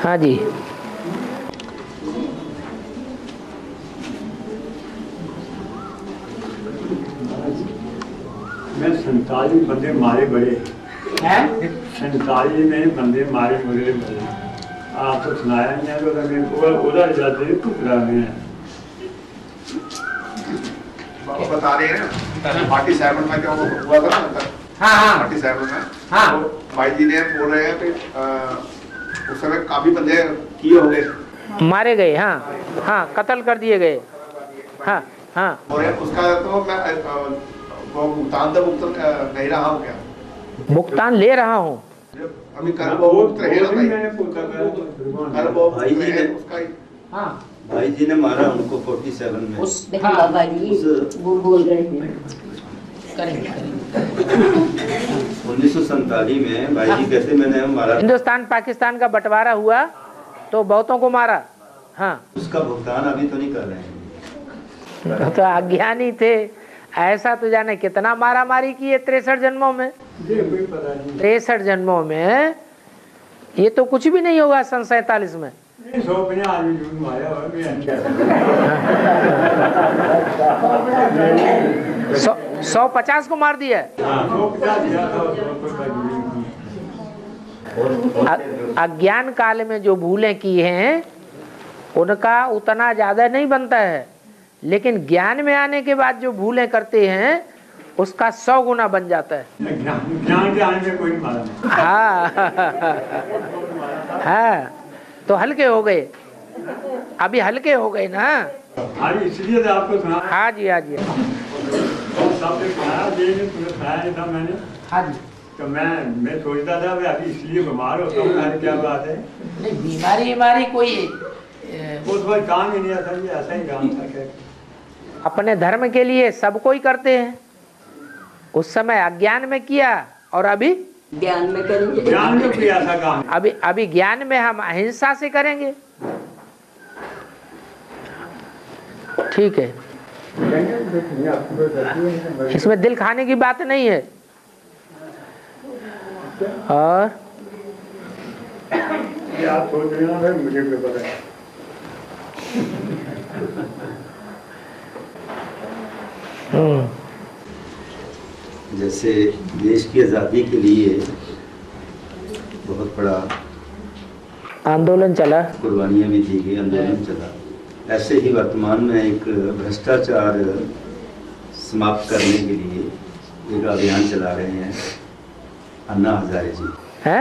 हाँ जी। मैं 47 बंदे मारे बड़े हैं? 47 में बंदे मारे मुझे बड़े। आपको सुनाया नहीं है तो मेरे को उधर जाते टुकड़ा में बता रहे हैं 47 में क्या हुआ था ना। हाँ हाँ 47 में हाँ। तो भाई जी ने बोल रहे हैं कि उस समय काफी बंदे किए होंगे, मारे गए। हाँ हाँ, कत्ल कर दिए गए। हाँ हाँ। और उसका तो मैं वो भुगतान तो भुगतान नहीं रहा हूँ क्या, भुगतान ले रहा हूँ। अभी कल वो मुक्त रहे ना भाई, मैंने पूछा कल वो भाई जी ने उसका ही हाँ भाई जी ने मारा उनको 47 में। उस बाबा जी वो बोल रहे हैं करेंगे। 1947 में भाई जी कहते मैंने मारा, हिंदुस्तान पाकिस्तान का बंटवारा हुआ तो बहुतों को मारा। हाँ, उसका भुगतान अभी तो नहीं कर रहे हैं। तो अज्ञानी थे। ऐसा तो जाने कितना मारा मारी की है 63 जन्मों में। ये कोई पता नहीं 63 जन्मों में ये तो कुछ भी नहीं होगा सन 47 में। 150 आदमी झूठ मारा हुआ मैं 150 को मार दिया। 150 दिया था उसको अज्ञान काल में जो भूलें की हैं उनका उतना ज्यादा नहीं बनता है, लेकिन ज्ञान में आने के बाद जो भूलें करते हैं उसका 100 गुना बन जाता है। ज्ञान के आने में कोई नहीं मारा नहीं। हाँ हाँ, तो हल्के हो गए, अभी हल्के हो गए ना। अभी इसलिए तो आपको सुना। हाँ जी हाँ जी सबने सुनाया, ये नहीं तुम्हें सुनाया नहीं था मैंने। हाँ जी। तो मैं सोचता था अभी इसलिए बीमार होता हूँ, अरे क्या बात है। नहीं, बीमारी कोई उस वक्त काम ही नहीं आता, ये ऐसा ही काम था। क्या अपने धर्म के लिए सब कोई करते हैं। उस समय अज्ञान में किया और अभी ज्ञान में करेंगे। ज्ञान में कोई ऐसा काम अभी ज्ञान में हम अहिंसा से करेंगे। ठीक है, इसमें दिल खाने की बात नहीं है। और ये आप सोच रहे हो मुझे भी पता है। जैसे देश की आज़ादी के लिए बहुत बड़ा आंदोलन चला, कुर्बानियाँ भी दी गई, आंदोलन चला, ऐसे ही वर्तमान में एक भ्रष्टाचार समाप्त करने के लिए एक अभियान चला रहे हैं अन्ना हजारे जी। है?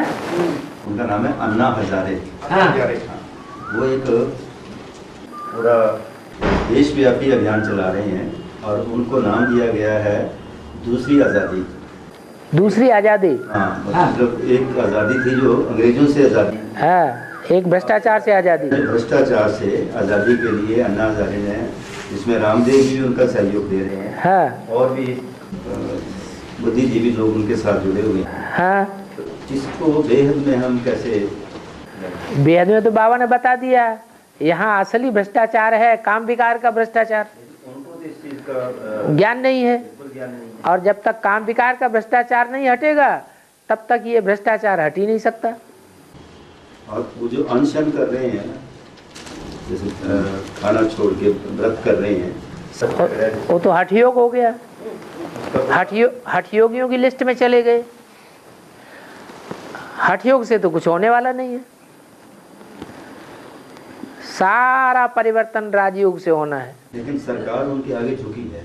उनका नाम है अन्ना हजारे। हाँ। वो एक पूरा देशव्यापी अभियान चला रहे हैं और उनको नाम दिया गया है दूसरी आज़ादी। दूसरी आजादी। हाँ, मतलब एक आज़ादी थी जो अंग्रेजों से आज़ादी, हाँ, एक भ्रष्टाचार से आजादी। भ्रष्टाचार से आज़ादी के लिए अन्ना हजारे ने, जिसमें रामदेव जी भी उनका सहयोग दे रहे हैं। हाँ और भी बुद्धिजीवी लोग उनके साथ जुड़े हुए हैं। हाँ, इसको बेहद में हम कैसे, बेहद में तो बाबा ने बता दिया। यहाँ असली भ्रष्टाचार है काम विकार का भ्रष्टाचार। उनको तो इस चीज का ज्ञान नहीं है, बिल्कुल ज्ञान नहीं है। और जब तक काम विकार का भ्रष्टाचार नहीं हटेगा तब तक ये भ्रष्टाचार हट ही नहीं सकता। और वो जो अनशन कर रहे हैं, जैसे खाना छोड़ के व्रत कर रहे हैं, वो तो हठ योग हो गया। हठ योगियों की लिस्ट में चले गए। हठ योग से तो कुछ होने वाला नहीं है। सारा परिवर्तन राजयोग से होना है। लेकिन सरकार उनके आगे झुकी है।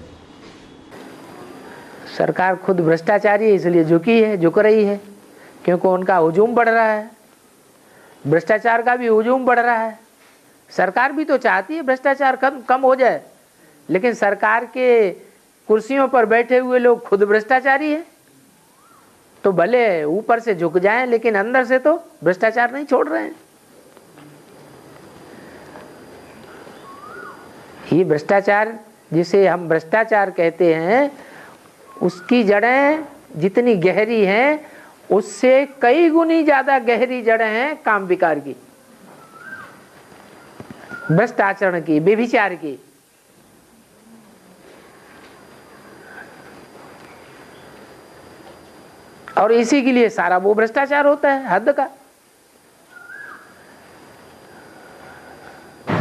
सरकार खुद भ्रष्टाचारी है इसलिए झुकी है, झुक रही है, क्योंकि उनका हुजूम बढ़ रहा है। भ्रष्टाचार का भी हुजूम बढ़ रहा है। सरकार भी तो चाहती है भ्रष्टाचार कम हो जाए, लेकिन सरकार के कुर्सियों पर बैठे हुए लोग खुद भ्रष्टाचारी हैं। तो भले ऊपर से झुक जाएं, लेकिन अंदर से तो भ्रष्टाचार नहीं छोड़ रहे हैं। ये भ्रष्टाचार जिसे हम भ्रष्टाचार कहते हैं, उसकी जड़ें जितनी गहरी हैं उससे कई गुनी ज्यादा गहरी जड़ें हैं काम विकार की, भ्रष्ट आचरण की, व्यभिचार की। और इसी के लिए सारा वो भ्रष्टाचार होता है हद का।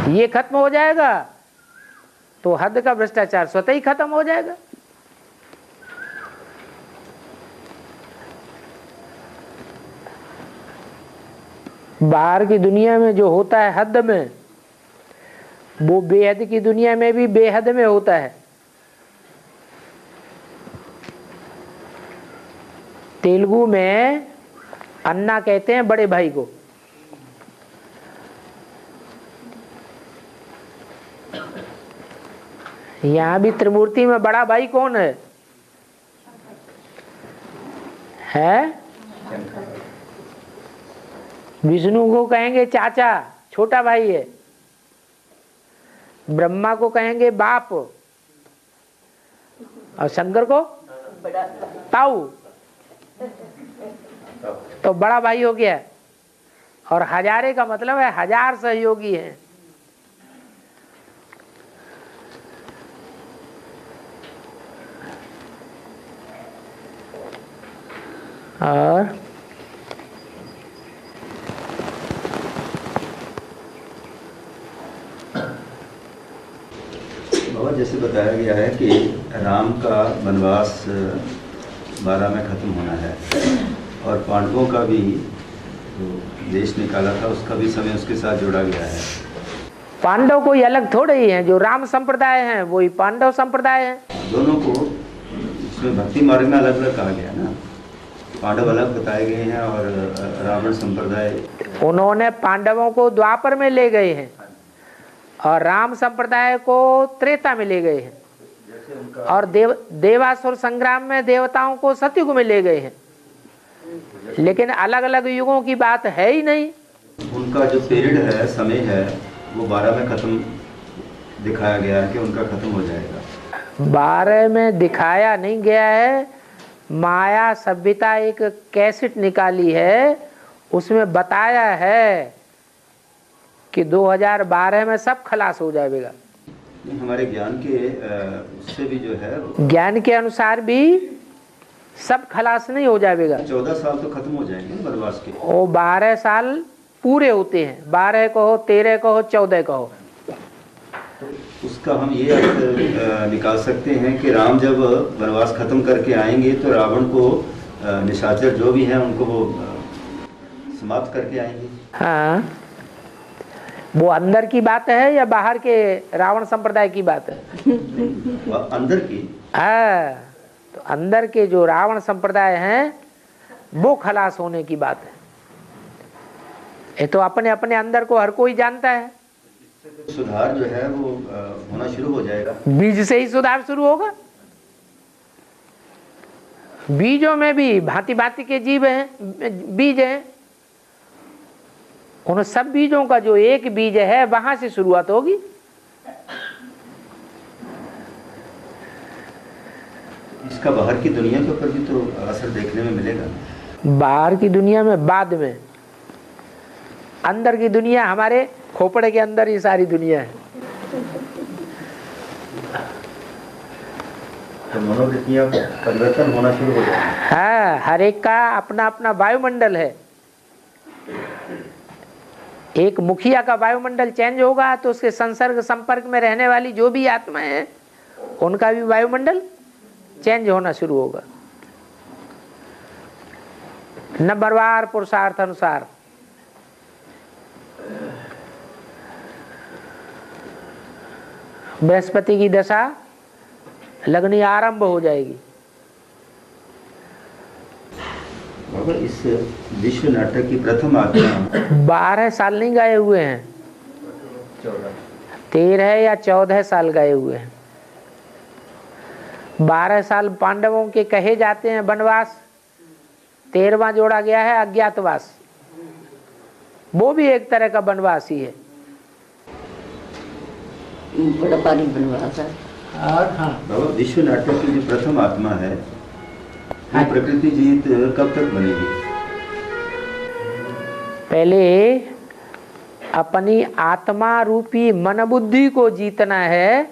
ये खत्म हो जाएगा तो हद का भ्रष्टाचार स्वतः ही खत्म हो जाएगा। बाहर की दुनिया में जो होता है हद में, वो बेहद की दुनिया में भी बेहद में होता है। तेलुगु में अन्ना कहते हैं बड़े भाई को। यहां भी त्रिमूर्ति में बड़ा भाई कौन है? विष्णु को कहेंगे चाचा, छोटा भाई है। ब्रह्मा को कहेंगे बाप, और शंकर को ताऊ, तो बड़ा भाई हो गया। और हजारे का मतलब है हजार सहयोगी हैं। और बाबा जैसे बताया गया है कि राम का वनवास 12 में खत्म होना है और पांडवों का भी जो देश निकाला था उसका भी समय उसके साथ जोड़ा गया है। पांडव कोई अलग थोड़े ही हैं, जो राम संप्रदाय हैं वही पांडव संप्रदाय हैं। दोनों को इसमें भक्ति मार्ग में अलग अलग कहा गया ना, पांडव अलग बताए गए हैं और रावण संप्रदाय। उन्होंने पांडवों को द्वापर में ले गए हैं और राम संप्रदाय को त्रेता में ले गए हैं, और देवासुर संग्राम में देवताओं को सतयुग में ले गए हैं। लेकिन अलग अलग युगों की बात है ही नहीं। उनका जो पीरियड है, समय है, वो 12 में खत्म दिखाया गया है कि उनका खत्म हो जाएगा। 12 में दिखाया नहीं गया है। माया सभ्यता एक कैसेट निकाली है, उसमें बताया है कि 2012 में सब खलास हो जाएगा। हमारे ज्ञान के उससे भी जो है, ज्ञान के अनुसार भी सब खलास नहीं हो जाएगा। 14 साल तो खत्म हो जाएंगे वनवास के। वो 12 साल पूरे होते हैं, 12 कहो, 13 कहो, 14 कहो। तो उसका हम ये अर्थ निकाल सकते हैं कि राम जब वनवास खत्म करके आएंगे तो रावण को निशाचर जो भी हैं उनको वो समाप्त करके आएंगे। हाँ, वो अंदर की बात है या बाहर के रावण संप्रदाय की बात है? अंदर की। हाँ, तो अंदर के जो रावण संप्रदाय हैं वो खलास होने की बात है। ये तो अपने अपने अंदर को हर कोई जानता है। सुधार जो है वो होना शुरू हो जाएगा। बीज से ही सुधार शुरू होगा। बीजों में भी भांति भांति के जीव हैं, बीज हैं। उन सब बीजों का जो एक बीज है वहां से शुरुआत होगी। इसका बाहर की दुनिया के ऊपर भी तो असर देखने में मिलेगा। बाहर की दुनिया में बाद में, अंदर की दुनिया हमारे खोपड़े के अंदर ही सारी दुनिया है। तो मनोवृत्तियां परिवर्तन होना शुरू हो जाएगा। हाँ, हर एक का अपना अपना वायुमंडल है। एक मुखिया का वायुमंडल चेंज होगा तो उसके संसर्ग संपर्क में रहने वाली जो भी आत्माएं हैं उनका भी वायुमंडल चेंज होना शुरू होगा। नंबरवार पुरुषार्थ अनुसार। बृहस्पति की दशा लगनी आरंभ हो जाएगी। बाबा इस विश्व नाटक की प्रथम आत्मा 12 साल नहीं गए हुए हैं, 13 या 14 साल गए हुए हैं। 12 साल पांडवों के कहे जाते हैं वनवास, 13वां जोड़ा गया है अज्ञातवास। वो भी एक तरह का वनवास ही है। बड़ा भारी वनवास है। और हाँ, बाबा विश्व नाटक की जो प्रथम आत्मा है वो प्रकृति जीत कब तक बनेगी? पहले अपनी आत्मा रूपी मन बुद्धि को जीतना है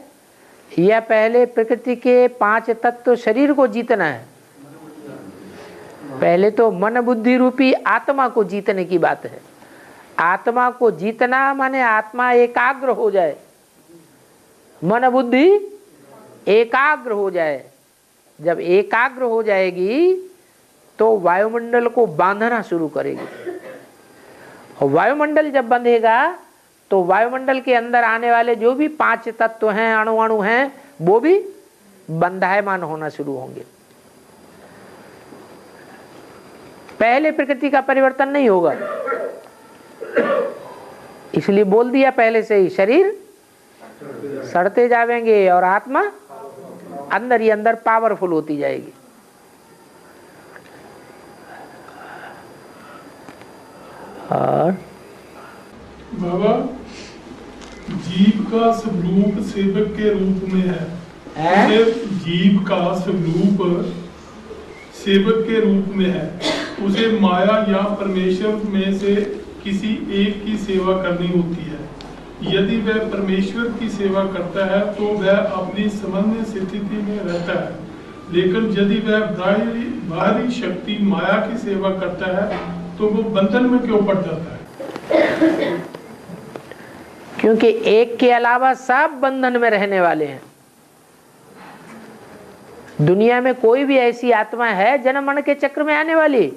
या पहले प्रकृति के 5 तत्व शरीर को जीतना है? पहले तो मन बुद्धि रूपी आत्मा को जीतने की बात है। आत्मा को जीतना माने आत्मा एकाग्र हो जाए, मन बुद्धि एकाग्र हो जाए। जब एकाग्र हो जाएगी तो वायुमंडल को बांधना शुरू करेगी, और वायुमंडल जब बंधेगा तो वायुमंडल के अंदर आने वाले जो भी 5 तत्व हैं, अणु हैं, वो भी बंधायमान होना शुरू होंगे। पहले प्रकृति का परिवर्तन नहीं होगा, इसलिए बोल दिया पहले से ही, शरीर सड़ते जाएंगे और आत्मा अंदर ही अंदर पावरफुल होती जाएगी। और बाबा, जीव का स्वरूप सेवक के रूप में है। उसे जीव का स्वरूप सेवक के रूप में है। उसे माया या परमेश्वर में से किसी एक की सेवा करनी होती है। यदि वह परमेश्वर की सेवा करता है तो वह अपनी सामान्य स्थिति में रहता है, लेकिन यदि वह बाहरी शक्ति माया की सेवा करता है तो वो बंधन में क्यों पड़ जाता है? क्योंकि एक के अलावा सब बंधन में रहने वाले हैं। दुनिया में कोई भी ऐसी आत्मा है जन्म मरण के चक्र में आने वाली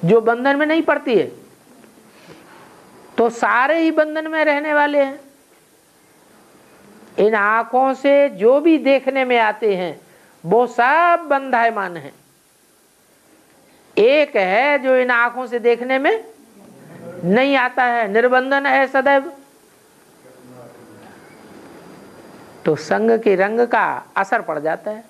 जो बंधन में नहीं पड़ती है? तो सारे ही बंधन में रहने वाले हैं। इन आंखों से जो भी देखने में आते हैं वो सब बंधायमान है। एक है जो इन आंखों से देखने में नहीं आता है, निर्बंधन है सदैव। तो संग के रंग का असर पड़ जाता है।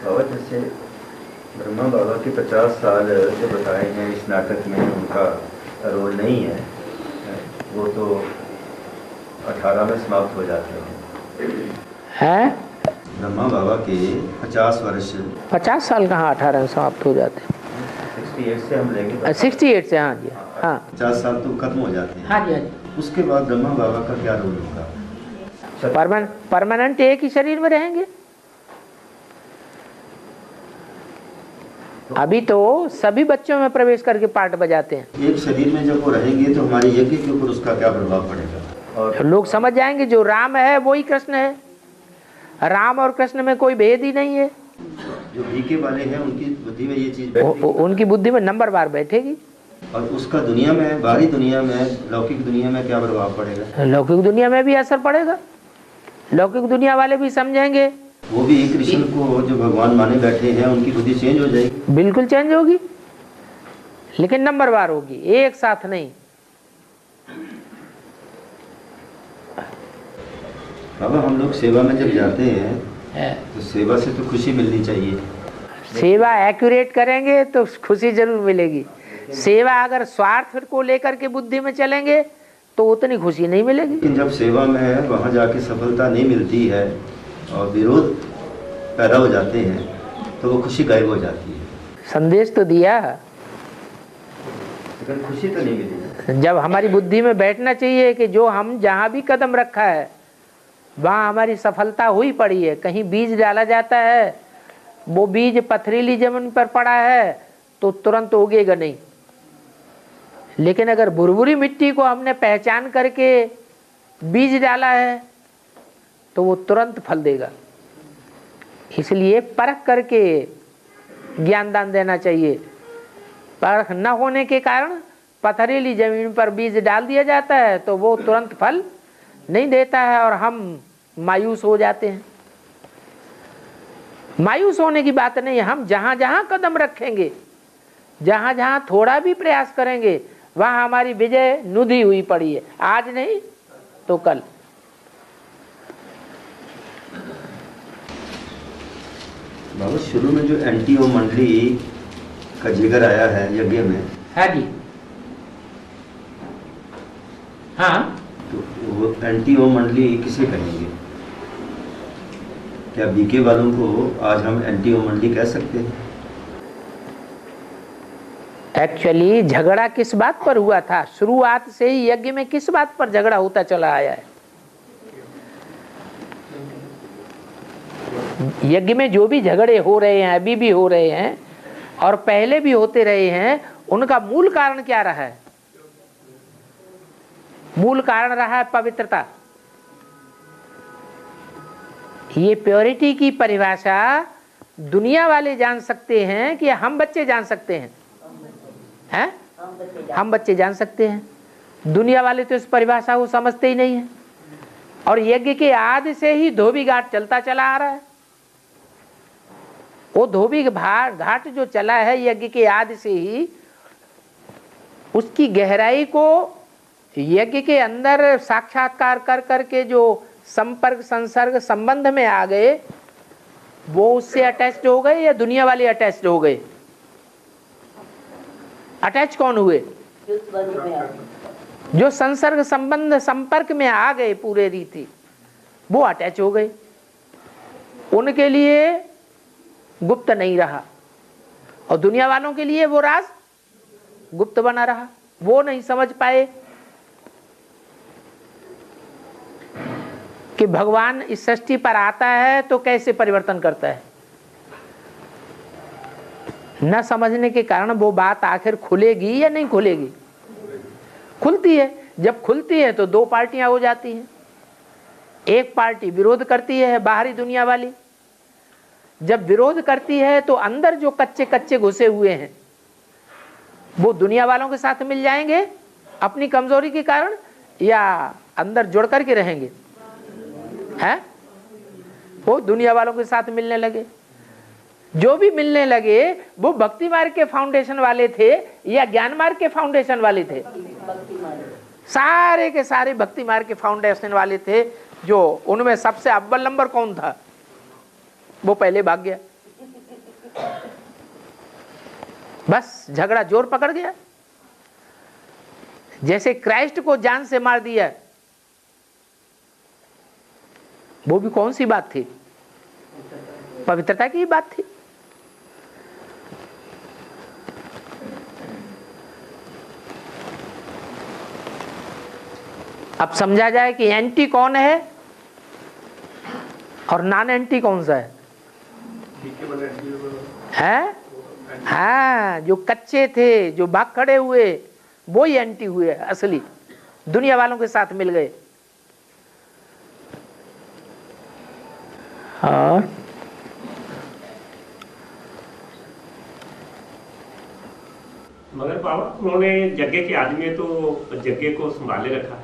बाबा, जैसे ब्रह्मा बाबा के 50 साल जो बताए हैं इस नाटक में, उनका रोल नहीं है, वो तो 18 में समाप्त हो जाते हैं। ब्रह्मा बाबा के 50 वर्ष, 50 साल कहाँ 18 में समाप्त हो जाते हैं? 68 से हम लेंगे, 68 से। हाँ जी, हाँ 50 साल तो खत्म हो जाते हैं। हाँ जी, हाँ जी। उसके बाद ब्रह्मा बाबा का क्या रोल होगा? परमानेंट एक ही शरीर में रहेंगे। अभी तो सभी बच्चों में प्रवेश करके पार्ट बजाते हैं। एक शरीर में जब वो रहेंगे तो हमारे यज्ञ के ऊपर उसका क्या प्रभाव पड़ेगा? और लोग समझ जाएंगे जो राम है वही कृष्ण है। राम और कृष्ण में कोई भेद ही नहीं है। जो बीके वाले हैं उनकी बुद्धि में ये चीज उनकी बुद्धि में नंबर बार बैठेगी। और उसका दुनिया में, बाहरी दुनिया में, लौकिक दुनिया में क्या प्रभाव पड़ेगा? लौकिक दुनिया में भी असर पड़ेगा। लौकिक दुनिया वाले भी समझेंगे, वो भी कृष्ण को जो भगवान माने बैठे हैं, उनकी बुद्धि चेंज हो जाएगी। बिल्कुल चेंज होगी, लेकिन नंबर बार होगी, एक साथ नहीं। बाबा, हम लोग सेवा में जब जाते हैं तो सेवा से तो खुशी मिलनी चाहिए। सेवा एक्यूरेट करेंगे तो खुशी जरूर मिलेगी। सेवा अगर स्वार्थ को लेकर के बुद्धि में चलेंगे तो उतनी खुशी नहीं मिलेगी। लेकिन जब सेवा में वहाँ जाके सफलता नहीं मिलती है और विरोध पैदा हो जाते हैं तो वो खुशी गायब हो जाती है। संदेश तो दिया, लेकिन खुशी तो नहीं मिली। जब हमारी बुद्धि में बैठना चाहिए कि जो हम जहाँ भी कदम रखा है वहाँ हमारी सफलता हुई पड़ी है। कहीं बीज डाला जाता है, वो बीज पथरीली जमीन पर पड़ा है तो तुरंत उगेगा नहीं, लेकिन अगर भुरभुरी मिट्टी को हमने पहचान करके बीज डाला है तो वो तुरंत फल देगा। इसलिए परख करके ज्ञान दान देना चाहिए। परख न होने के कारण पथरीली जमीन पर बीज डाल दिया जाता है तो वो तुरंत फल नहीं देता है और हम मायूस हो जाते हैं। मायूस होने की बात नहीं है। हम जहाँ जहाँ कदम रखेंगे, जहाँ जहाँ थोड़ा भी प्रयास करेंगे, वहाँ हमारी विजय नुदी हुई पड़ी है। आज नहीं तो कल। बाबा, शुरू में जो एनटीओ मंडली का जिक्र आया है यज्ञ में, हाँ जी, हाँ, तो वो एनटीओ मंडली किसे कहेंगे? क्या बीके वालों को आज हम एनटीओ मंडली कह सकते हैं? एक्चुअली झगड़ा किस बात पर हुआ था? शुरुआत से ही यज्ञ में किस बात पर झगड़ा होता चला आया है? यज्ञ में जो भी झगड़े हो रहे हैं, अभी भी हो रहे हैं और पहले भी होते रहे हैं, उनका मूल कारण क्या रहा है? मूल कारण रहा है पवित्रता। ये प्योरिटी की परिभाषा दुनिया वाले जान सकते हैं कि हम बच्चे जान सकते हैं? हैं? हम बच्चे जान सकते हैं। दुनिया वाले तो इस परिभाषा को समझते ही नहीं है। और यज्ञ के आदि से ही धोबी घाट चलता चला आ रहा है। वो धोबी घाट जो चला है यज्ञ के आदि से ही, उसकी गहराई को यज्ञ के अंदर साक्षात्कार कर करके जो संपर्क संसर्ग संबंध में आ गए, वो उससे अटैच्ड हो गए या दुनिया वाले अटैच्ड हो गए? अटैच कौन हुए? जो संसर्ग संबंध संपर्क में आ गए पूरे रीति, वो अटैच हो गए। उनके लिए गुप्त नहीं रहा और दुनिया वालों के लिए वो राज गुप्त बना रहा। वो नहीं समझ पाए कि भगवान इस सृष्टि पर आता है तो कैसे परिवर्तन करता है। न समझने के कारण वो बात आखिर खुलेगी या नहीं खुलेगी? खुलती है। जब खुलती है तो दो पार्टियां हो जाती हैं। एक पार्टी विरोध करती है, बाहरी दुनिया वाली। जब विरोध करती है तो अंदर जो कच्चे कच्चे घुसे हुए हैं वो दुनिया वालों के साथ मिल जाएंगे अपनी कमजोरी के कारण, या अंदर जुड़ करके रहेंगे? हैं? वो दुनिया वालों के साथ मिलने लगे। जो भी मिलने लगे वो भक्ति मार्ग के फाउंडेशन वाले थे या ज्ञान मार्ग के फाउंडेशन वाले थे? सारे के सारे भक्ति मार्ग के फाउंडेशन वाले थे। जो उनमें सबसे अव्वल नंबर कौन था? वो पहले भाग गया। बस झगड़ा जोर पकड़ गया। जैसे क्राइस्ट को जान से मार दिया, वो भी कौन सी बात थी? पवित्रता की बात थी। अब समझा जाए कि एंटी कौन है और नॉन एंटी कौन सा है? हाँ, जो कच्चे थे, जो भाग खड़े हुए, वो ही एंटी हुए असली, दुनिया वालों के साथ मिल गए। और मगर बाबा उन्होंने यज्ञ के आदमी में तो यज्ञ को संभाले रखा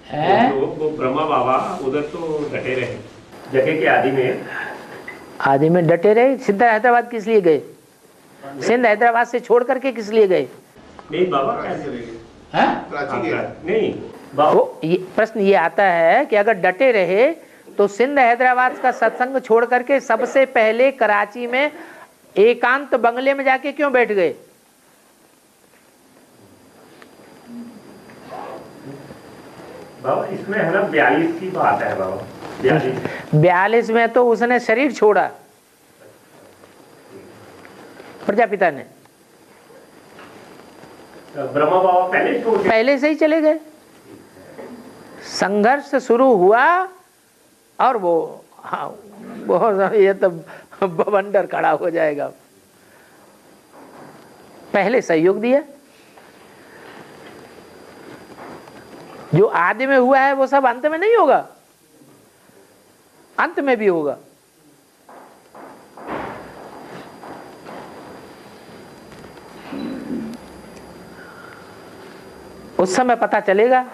है। वो ब्रह्मा बाबा उधर तो डटे रहे यज्ञ के आदि में डटे रहे। सिंध हैदराबाद किस लिए गए? सिंध हैदराबाद से छोड़ करके किस लिए गए? नहीं बाबा, नहीं वो ये प्रश्न ये आता है कि अगर डटे रहे तो सिंध हैदराबाद का सत्संग छोड़ करके सबसे पहले कराची में एकांत बंगले में जाके क्यों बैठ गए? बाबा इसमें है ना 42 की बात है बाबा। 42 में तो उसने शरीर छोड़ा, प्रजापिता ने। ब्रह्मा बाबा पहले से ही चले गए। संघर्ष शुरू हुआ और वो ये तो बवंडर खड़ा हो जाएगा। पहले सहयोग दिया। जो आदि में हुआ है वो सब अंत में नहीं होगा, अंत में भी होगा। उस समय पता चलेगा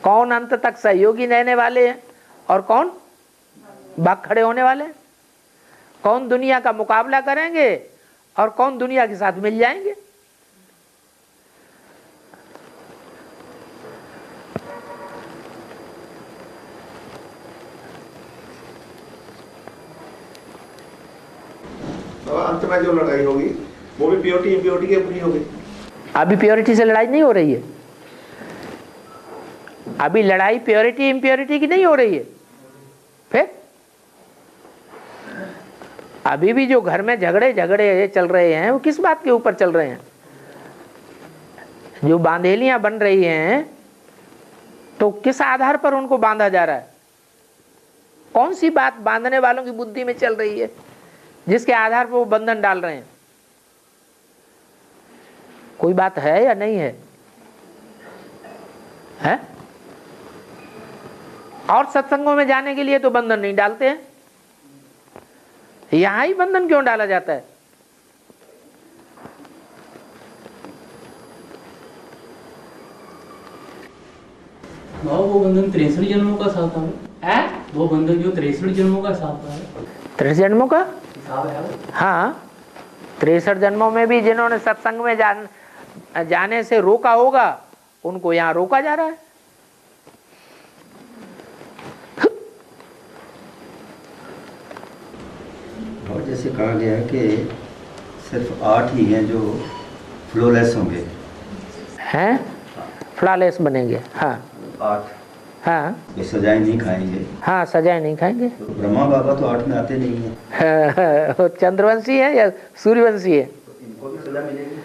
कौन अंत तक सहयोगी रहने वाले हैं और कौन भाग खड़े होने वाले हैं, कौन दुनिया का मुकाबला करेंगे और कौन दुनिया के साथ मिल जाएंगे। तो अंत में जो लड़ाई होगी वो भी प्योरिटी इम्प्योरिटी की अपनी होगी। अभी प्योरिटी से लड़ाई नहीं हो रही है। अभी लड़ाई प्योरिटी इम्प्योरिटी की नहीं हो रही है। फिर अभी भी जो घर में झगड़े चल रहे हैं वो किस बात के ऊपर चल रहे हैं? जो बांधेलियां बन रही हैं तो किस आधार पर उनको बांधा जा रहा है? कौन सी बात बांधने वालों की बुद्धि में चल रही है जिसके आधार पर वो बंधन डाल रहे हैं? कोई बात है या नहीं है? है? और सत्संगों में जाने के लिए तो बंधन नहीं डालते हैं, यहां ही बंधन क्यों डाला जाता है? वो बंधन 63 जन्मों का साथ है। वो बंधन जो 63 जन्मों का साथ है। 63 जन्मों का? हाँ, 63 जन्मों में भी जिन्होंने सत्संग में जाने से रोका होगा उनको यहाँ रोका जा रहा है। और जैसे कहा गया है कि सिर्फ 8 ही हैं जो फ्लोलेस होंगे, हैं फ्लॉलेस बनेंगे। हाँ 8। हाँ, ये सजाएं नहीं खाएंगे। हाँ सजाएं नहीं खाएंगे। तो ब्रह्मा बाबा तो 8 में आते नहीं है। वो चंद्रवंशी है या सूर्यवंशी है? तो इनको भी सजा मिलेगी।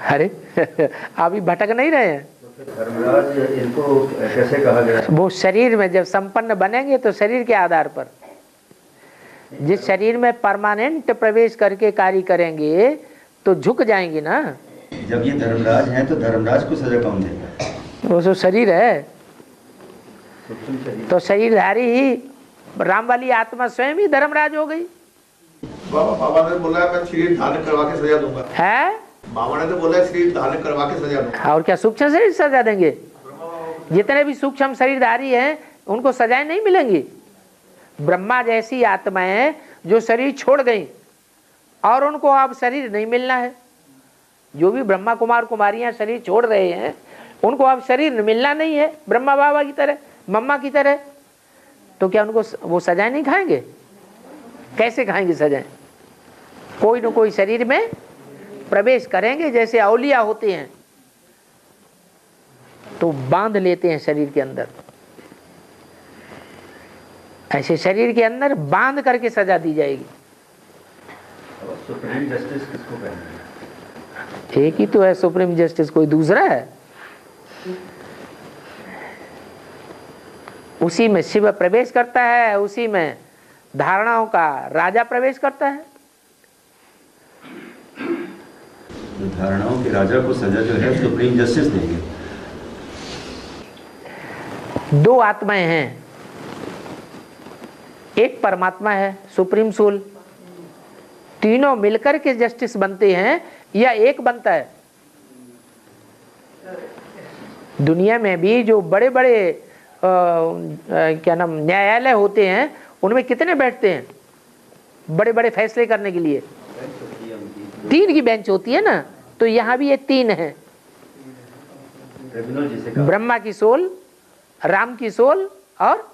अरे अभी भटक नहीं रहे हैं? धर्मराज इनको कैसे कहा गया? वो शरीर में जब संपन्न बनेंगे तो शरीर के आधार पर, जिस शरीर में परमानेंट प्रवेश करके कार्य करेंगे तो झुक जाएंगे ना। जब ये धर्मराज हैं तो धर्मराज को सजा कौन देगा? वो जो शरीर है तो शरीरधारी ही राम वाली आत्मा स्वयं ही धर्मराज हो गई। बाबा ने बोला मैं शरीर धारण करवा के सजा दूंगा। है बाबा ने तो बोला शरीर धारण करवा के सजा दूंगा। और क्या सूक्ष्म शरीर सजा देंगे? जितने भी सूक्ष्म शरीरधारी हैं उनको सजाएं नहीं मिलेंगी। ब्रह्मा जैसी आत्माएं जो शरीर छोड़ गई और उनको अब शरीर नहीं मिलना है, जो भी ब्रह्मा कुमार कुमारियां शरीर छोड़ रहे हैं उनको अब शरीर मिलना नहीं है ब्रह्मा बाबा की तरह, मम्मा की तरह, तो क्या उनको वो सजाएं नहीं खाएंगे? कैसे खाएंगे सजाएं? कोई न कोई शरीर में प्रवेश करेंगे। जैसे औलिया होते हैं तो बांध लेते हैं शरीर के अंदर, ऐसे शरीर के अंदर बांध करके सजा दी जाएगी। सुप्रीम जस्टिस किसको कहेंगे? एक ही तो है सुप्रीम जस्टिस, कोई दूसरा है? उसी में शिव प्रवेश करता है, उसी में धारणाओं का राजा प्रवेश करता है। धारणाओं के राजा को सजा जो है सुप्रीम जस्टिस देंगे। 2 आत्माएं हैं, एक परमात्मा है सुप्रीम सोल, तीनों मिलकर के जस्टिस बनते हैं या एक बनता है? दुनिया में भी जो बड़े बड़े क्या नाम न्यायालय होते हैं उनमें कितने बैठते हैं बड़े बड़े फैसले करने के लिए? 3 की बेंच होती है ना, तो यहाँ भी ये 3 है। ब्रह्मा की सोल, राम की सोल और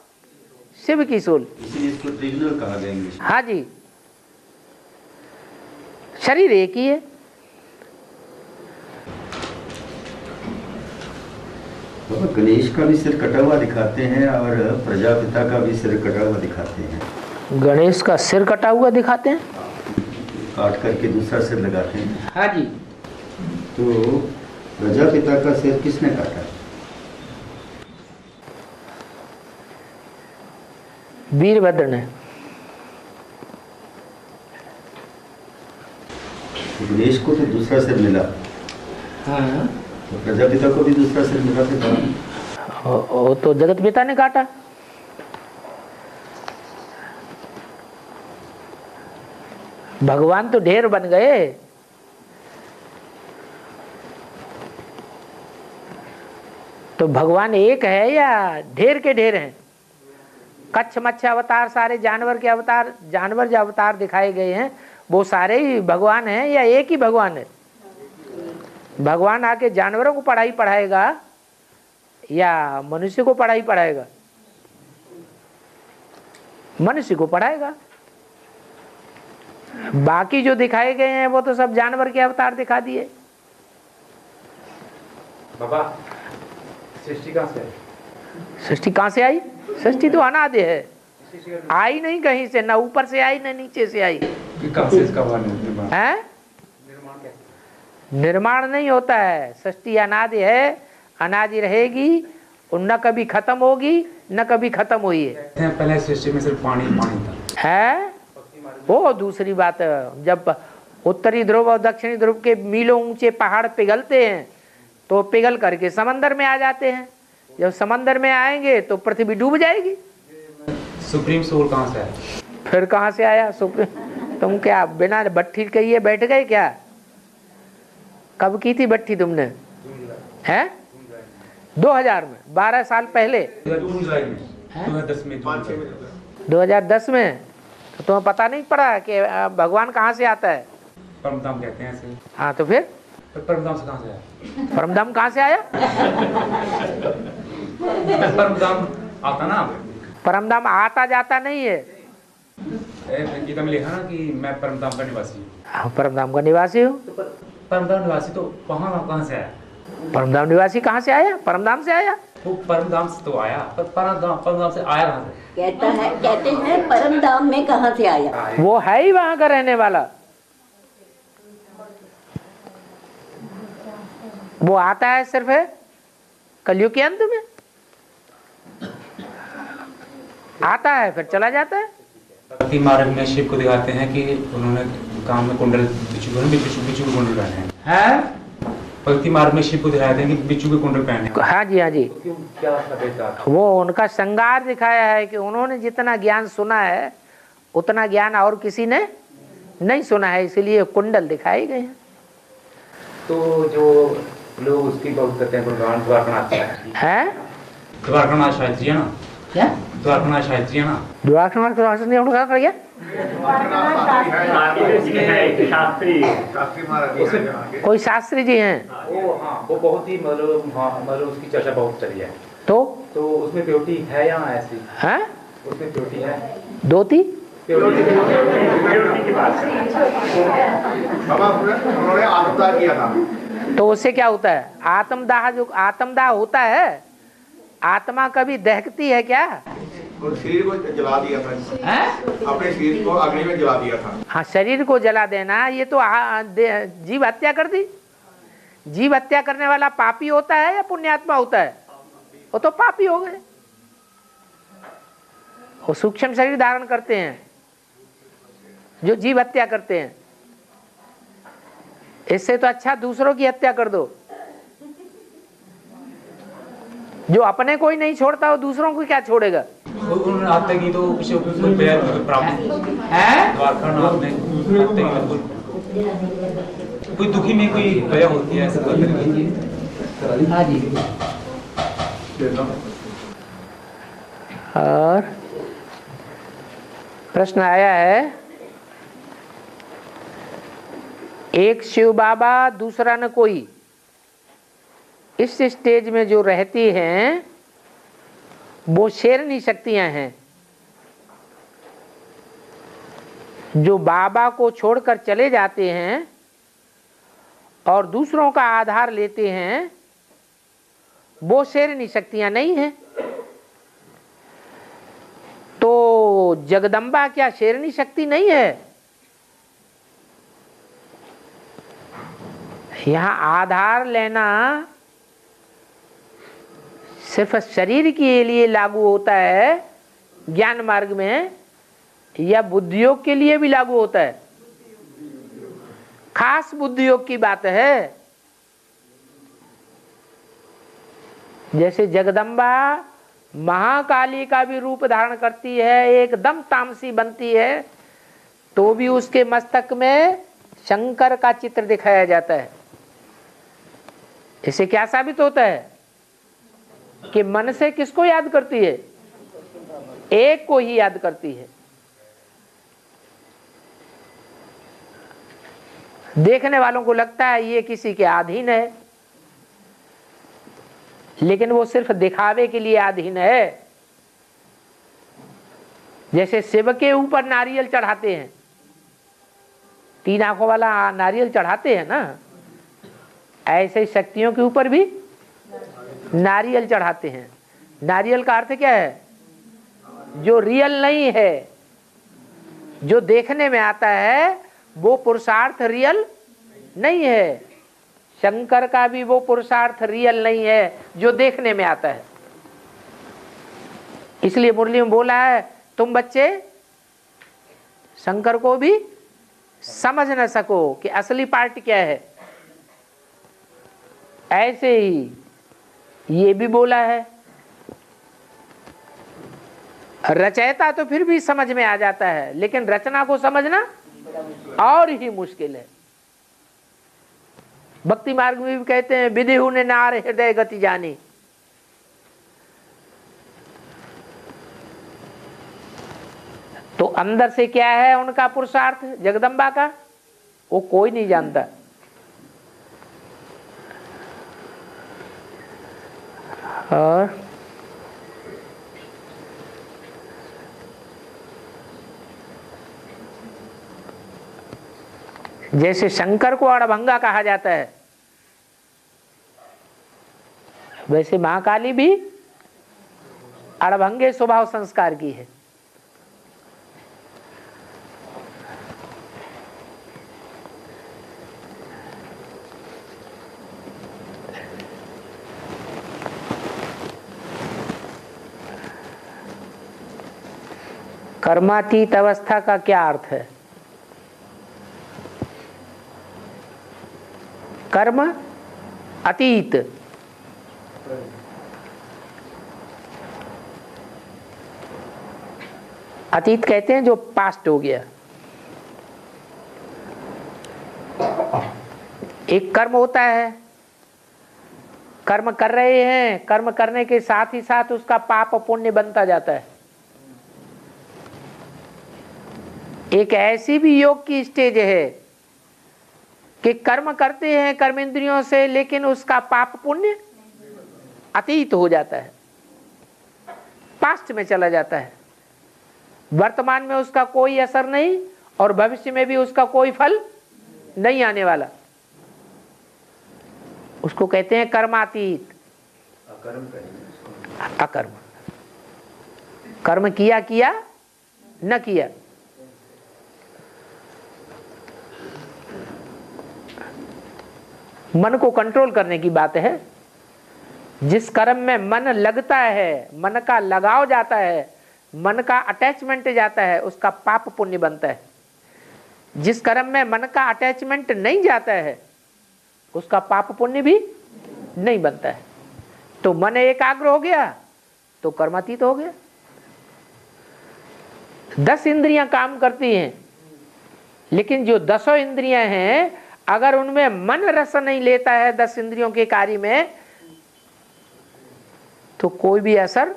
शिव की सोल। इसीलिए इसको ट्रिब्यूनल कहा गया इंग्लिश में। हाँ जी, शरीर एक ही है। तो गणेश का भी सिर कटा हुआ दिखाते हैं और प्रजापिता का भी सिर कटा हुआ दिखाते हैं। गणेश का सिर कटा हुआ दिखाते हैं? काट करके दूसरा सिर लगाते हैं। हाँ जी। तो प्रजापिता का सिर किसने काटा? वीरभद्र ने। गणेश को तो दूसरा सिर मिला, हाँ, तो प्रजापिता को भी दूसरा सिर मिला था। वो तो जगत पिता ने काटा। भगवान तो ढेर बन गए, तो भगवान एक है या ढेर के ढेर हैं? कच्छ मच्छ अवतार, सारे जानवर के अवतार, जानवर जो अवतार दिखाए गए हैं वो सारे ही भगवान हैं या एक ही भगवान है? भगवान आके जानवरों को पढ़ाई पढ़ाएगा या मनुष्य को पढ़ाई पढ़ाएगा? मनुष्य को पढ़ाएगा। बाकी जो दिखाए गए हैं वो तो सब जानवर के अवतार दिखा दिए। बाबा सृष्टि कहाँ से आई? सृष्टि कहाँ से आई? सृष्टि तो अनादि है, आई नहीं कहीं से, ना ऊपर से आई ना नीचे से आई। कहाँ से इसका बना? है निर्माण नहीं होता है। सृष्टि अनादि है, अनादि रहेगी, और न कभी खत्म होगी न कभी खत्म हुई है। पहले सृष्टि में सिर्फ पानी पानी था है वो दूसरी बात है। जब उत्तरी ध्रुव और दक्षिणी ध्रुव के मीलों ऊंचे पहाड़ पिघलते हैं तो पिघल करके समंदर में आ जाते हैं। जब समंदर में आएंगे तो पृथ्वी डूब जाएगी। सुप्रीम सोल कहाँ से आया? फिर कहाँ से आया सुप्रीम? तुम क्या बिना भट्ठी कहिए बैठ गए क्या? कब की थी भट्ठी तुमने? हैं 2000 में, 12 साल पहले 2010 में। तो तुम्हें पता नहीं पड़ा कि भगवान कहाँ से आता है? परमधाम कहते हैं ऐसे। हाँ तो फिर परमधाम से कहाँ से आया? परमधाम कहाँ से आया? परमधाम आता ना, परमधाम आता जाता नहीं है। गीता में लिखा ना कि मैं परमधाम का निवासी हूँ। हाँ, परमधाम का निवासी हूँ। परमधाम निवासी तो वहाँ कहाँ से आया? परमधाम निवासी कहाँ से आया? परमधाम से आया। वो परमधाम से तो आया, पर परमधाम से आया कहाँ से? कहते हैं परमधाम में कहाँ से आया? वो है ही वहां का रहने वाला। वो आता है सिर्फ है कलयुग के अंत में आता है, फिर चला जाता है। भक्ति मार्ग में शिव को दिखाते हैं कि उन्होंने काम में कुंडल बिच्छू के कुंडल पहने हैं। भक्ति मार्ग में शिव को दिखाते हैं कि बिच्छू के कुंडल पहने हैं। हाँ जी, हाँ जी। क्या वो उनका श्रृंगार दिखाया है कि उन्होंने जितना ज्ञान सुना है उतना ज्ञान और किसी ने नहीं सुना है, इसलिए कुंडल दिखाए गए हैं। तो जो लोग उसकी बहुत करते हैं भगवान द्वारकानाथ है, द्वारकानाथ शास्त्री है ना? क्या द्वारकानाथ शास्त्री है ना? द्वारकानाथ शास्त्री उनका कर गया। कोई शास्त्री जी हैं वो बहुत ही मतलब उसकी चर्चा बहुत चली है। तो उसमें प्योरिटी है या ऐसी है? उसमें प्योरिटी है धोती उन्होंने आत्मदाह किया था। तो उससे क्या होता है? आत्मदाह, जो आत्मदाह होता है, आत्मा कभी दहकती है क्या? और शरीर को जला दिया था, अपने शरीर को अग्नि में जला दिया था। हाँ, शरीर को जला देना ये तो जीव हत्या कर दी। जीव हत्या करने वाला पापी होता है या पुण्यात्मा होता है? वो तो पापी हो गए। वो सूक्ष्म शरीर धारण करते हैं जो जीव हत्या करते हैं। इससे तो अच्छा दूसरों की हत्या कर दो। जो अपने को ही नहीं छोड़ता वो दूसरों को क्या छोड़ेगा? उन्होंने आते की तो कुछ द्वारकानाथ में कोई दुखी में कोई दया होती है ऐसा? हाँ जी। और प्रश्न आया है, एक शिव बाबा दूसरा न कोई, इस स्टेज में जो रहती हैं वो शेरनी शक्तियां हैं जो बाबा को छोड़कर चले जाते हैं और दूसरों का आधार लेते हैं। वो शेरनी शक्तियां नहीं हैं। तो जगदम्बा क्या शेरनी शक्ति नहीं है? यहां आधार लेना सिर्फ शरीर के लिए लागू होता है ज्ञान मार्ग में, या बुद्धियोग के लिए भी लागू होता है? खास बुद्धियोग की बात है। जैसे जगदम्बा महाकाली का भी रूप धारण करती है, एकदम तामसी बनती है, तो भी उसके मस्तक में शंकर का चित्र दिखाया जाता है। इससे क्या साबित होता है कि मन से किसको याद करती है? एक को ही याद करती है। देखने वालों को लगता है ये किसी के अधीन है, लेकिन वो सिर्फ दिखावे के लिए अधीन है। जैसे शिव के ऊपर नारियल चढ़ाते हैं, 3 आंखों वाला नारियल चढ़ाते हैं ना, ऐसे ही शक्तियों के ऊपर भी नारियल चढ़ाते हैं। नारियल का अर्थ क्या है? जो रियल नहीं है, जो देखने में आता है वो पुरुषार्थ रियल नहीं है। शंकर का भी वो पुरुषार्थ रियल नहीं है जो देखने में आता है। इसलिए मुरली में बोला है, तुम बच्चे शंकर को भी समझ न सको कि असली पार्ट क्या है। ऐसे ही ये भी बोला है, रचयिता तो फिर भी समझ में आ जाता है, लेकिन रचना को समझना और ही मुश्किल है। भक्ति मार्ग में भी कहते हैं, विदेहु ने नार हृदय गति जानी। तो अंदर से क्या है उनका पुरुषार्थ जगदम्बा का, वो कोई नहीं जानता। और जैसे शंकर को अड़भंगा कहा जाता है, वैसे महाकाली भी अड़भंगे स्वभाव संस्कार की है। कर्मातीत अवस्था का क्या अर्थ है? कर्म अतीत, अतीत कहते हैं जो पास्ट हो गया। एक कर्म होता है, कर्म कर रहे हैं, कर्म करने के साथ ही साथ उसका पाप पुण्य बनता जाता है। एक ऐसी भी योग की स्टेज है कि कर्म करते हैं कर्मेंद्रियों से, लेकिन उसका पाप पुण्य अतीत हो जाता है, पास्ट में चला जाता है। वर्तमान में उसका कोई असर नहीं और भविष्य में भी उसका कोई फल नहीं आने वाला। उसको कहते हैं कर्मातीत। अकर्म, कर्म किया किया न किया। मन को कंट्रोल करने की बात है। जिस कर्म में मन लगता है, मन का लगाव जाता है, मन का अटैचमेंट जाता है, उसका पाप पुण्य बनता है। जिस कर्म में मन का अटैचमेंट नहीं जाता है, उसका पाप पुण्य भी नहीं बनता है। तो मन एकाग्र हो गया तो कर्मातीत हो गया। 10 इंद्रियां काम करती हैं, लेकिन जो 10 इंद्रियां हैं, अगर उनमें मन रस नहीं लेता है 10 इंद्रियों के कार्य में, तो कोई भी असर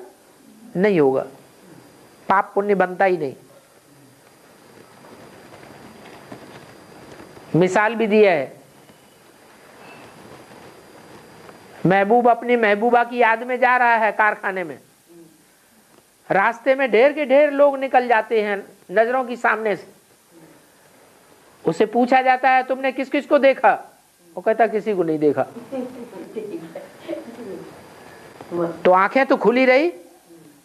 नहीं होगा, पाप पुण्य बनता ही नहीं। मिसाल भी दिया है, महबूब अपनी महबूबा की याद में जा रहा है कारखाने में, रास्ते में ढेर के ढेर लोग निकल जाते हैं नजरों की सामने से। उसे पूछा जाता है, तुमने किस किस को देखा? वो कहता किसी को नहीं देखा। तो आंखें तो खुली रही,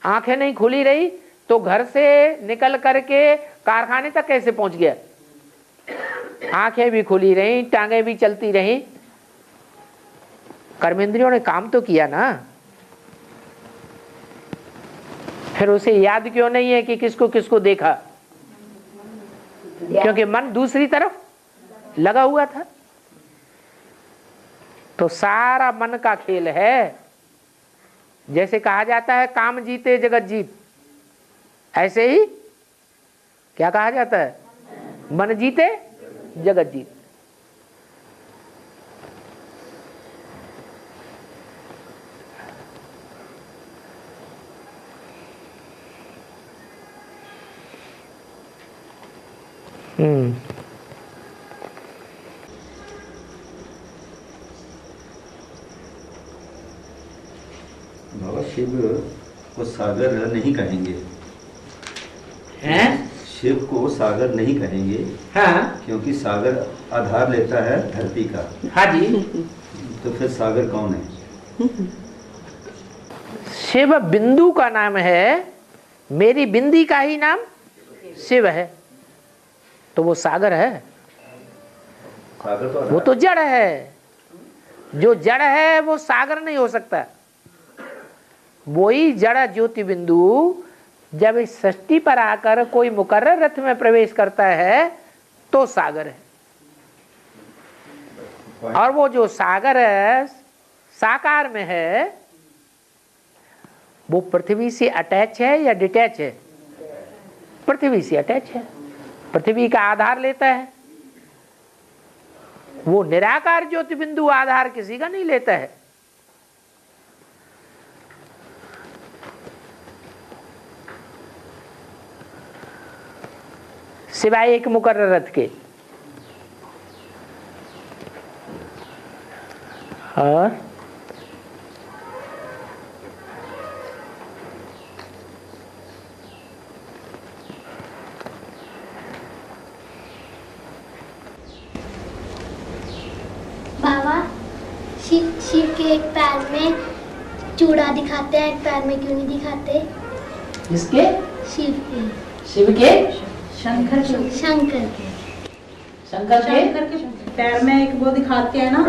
आंखें नहीं खुली रही तो घर से निकल करके कारखाने तक कैसे पहुंच गया? आंखें भी खुली रही, टांगे भी चलती रही, कर्मेंद्रियों ने काम तो किया ना। फिर उसे याद क्यों नहीं है कि किसको किसको देखा? क्योंकि मन दूसरी तरफ लगा हुआ था। तो सारा मन का खेल है। जैसे कहा जाता है काम जीते जगत जीत, ऐसे ही क्या कहा जाता है? मन जीते जगत जीत। बाबा शिव को सागर नहीं कहेंगे हैं? शिव को सागर नहीं कहेंगे। हाँ, क्योंकि सागर आधार लेता है धरती का। हाँ जी। तो फिर सागर कौन है? शिव बिंदु का नाम है, मेरी बिंदी का ही नाम शिव है, तो वो सागर है। सागर तो वो तो जड़ है, जो जड़ है वो सागर नहीं हो सकता। वही जड़ ज्योति बिंदु जब इस सृष्टि पर आकर कोई मुकर्रर रथ में प्रवेश करता है तो सागर है। और वो जो सागर है साकार में है, वो पृथ्वी से अटैच है या डिटैच है? पृथ्वी से अटैच है, पृथ्वी का आधार लेता है। वो निराकार ज्योति बिंदु आधार किसी का नहीं लेता है। सिवाय एक मुकर्रर रथ के। और बाबा शिव के एक पैर में चूड़ा दिखाते हैं, एक पैर में क्यों नहीं दिखाते? किसके? शिव के। शिव के? शंकर के शंकर के पैर में एक वो दिखाते हैं ना,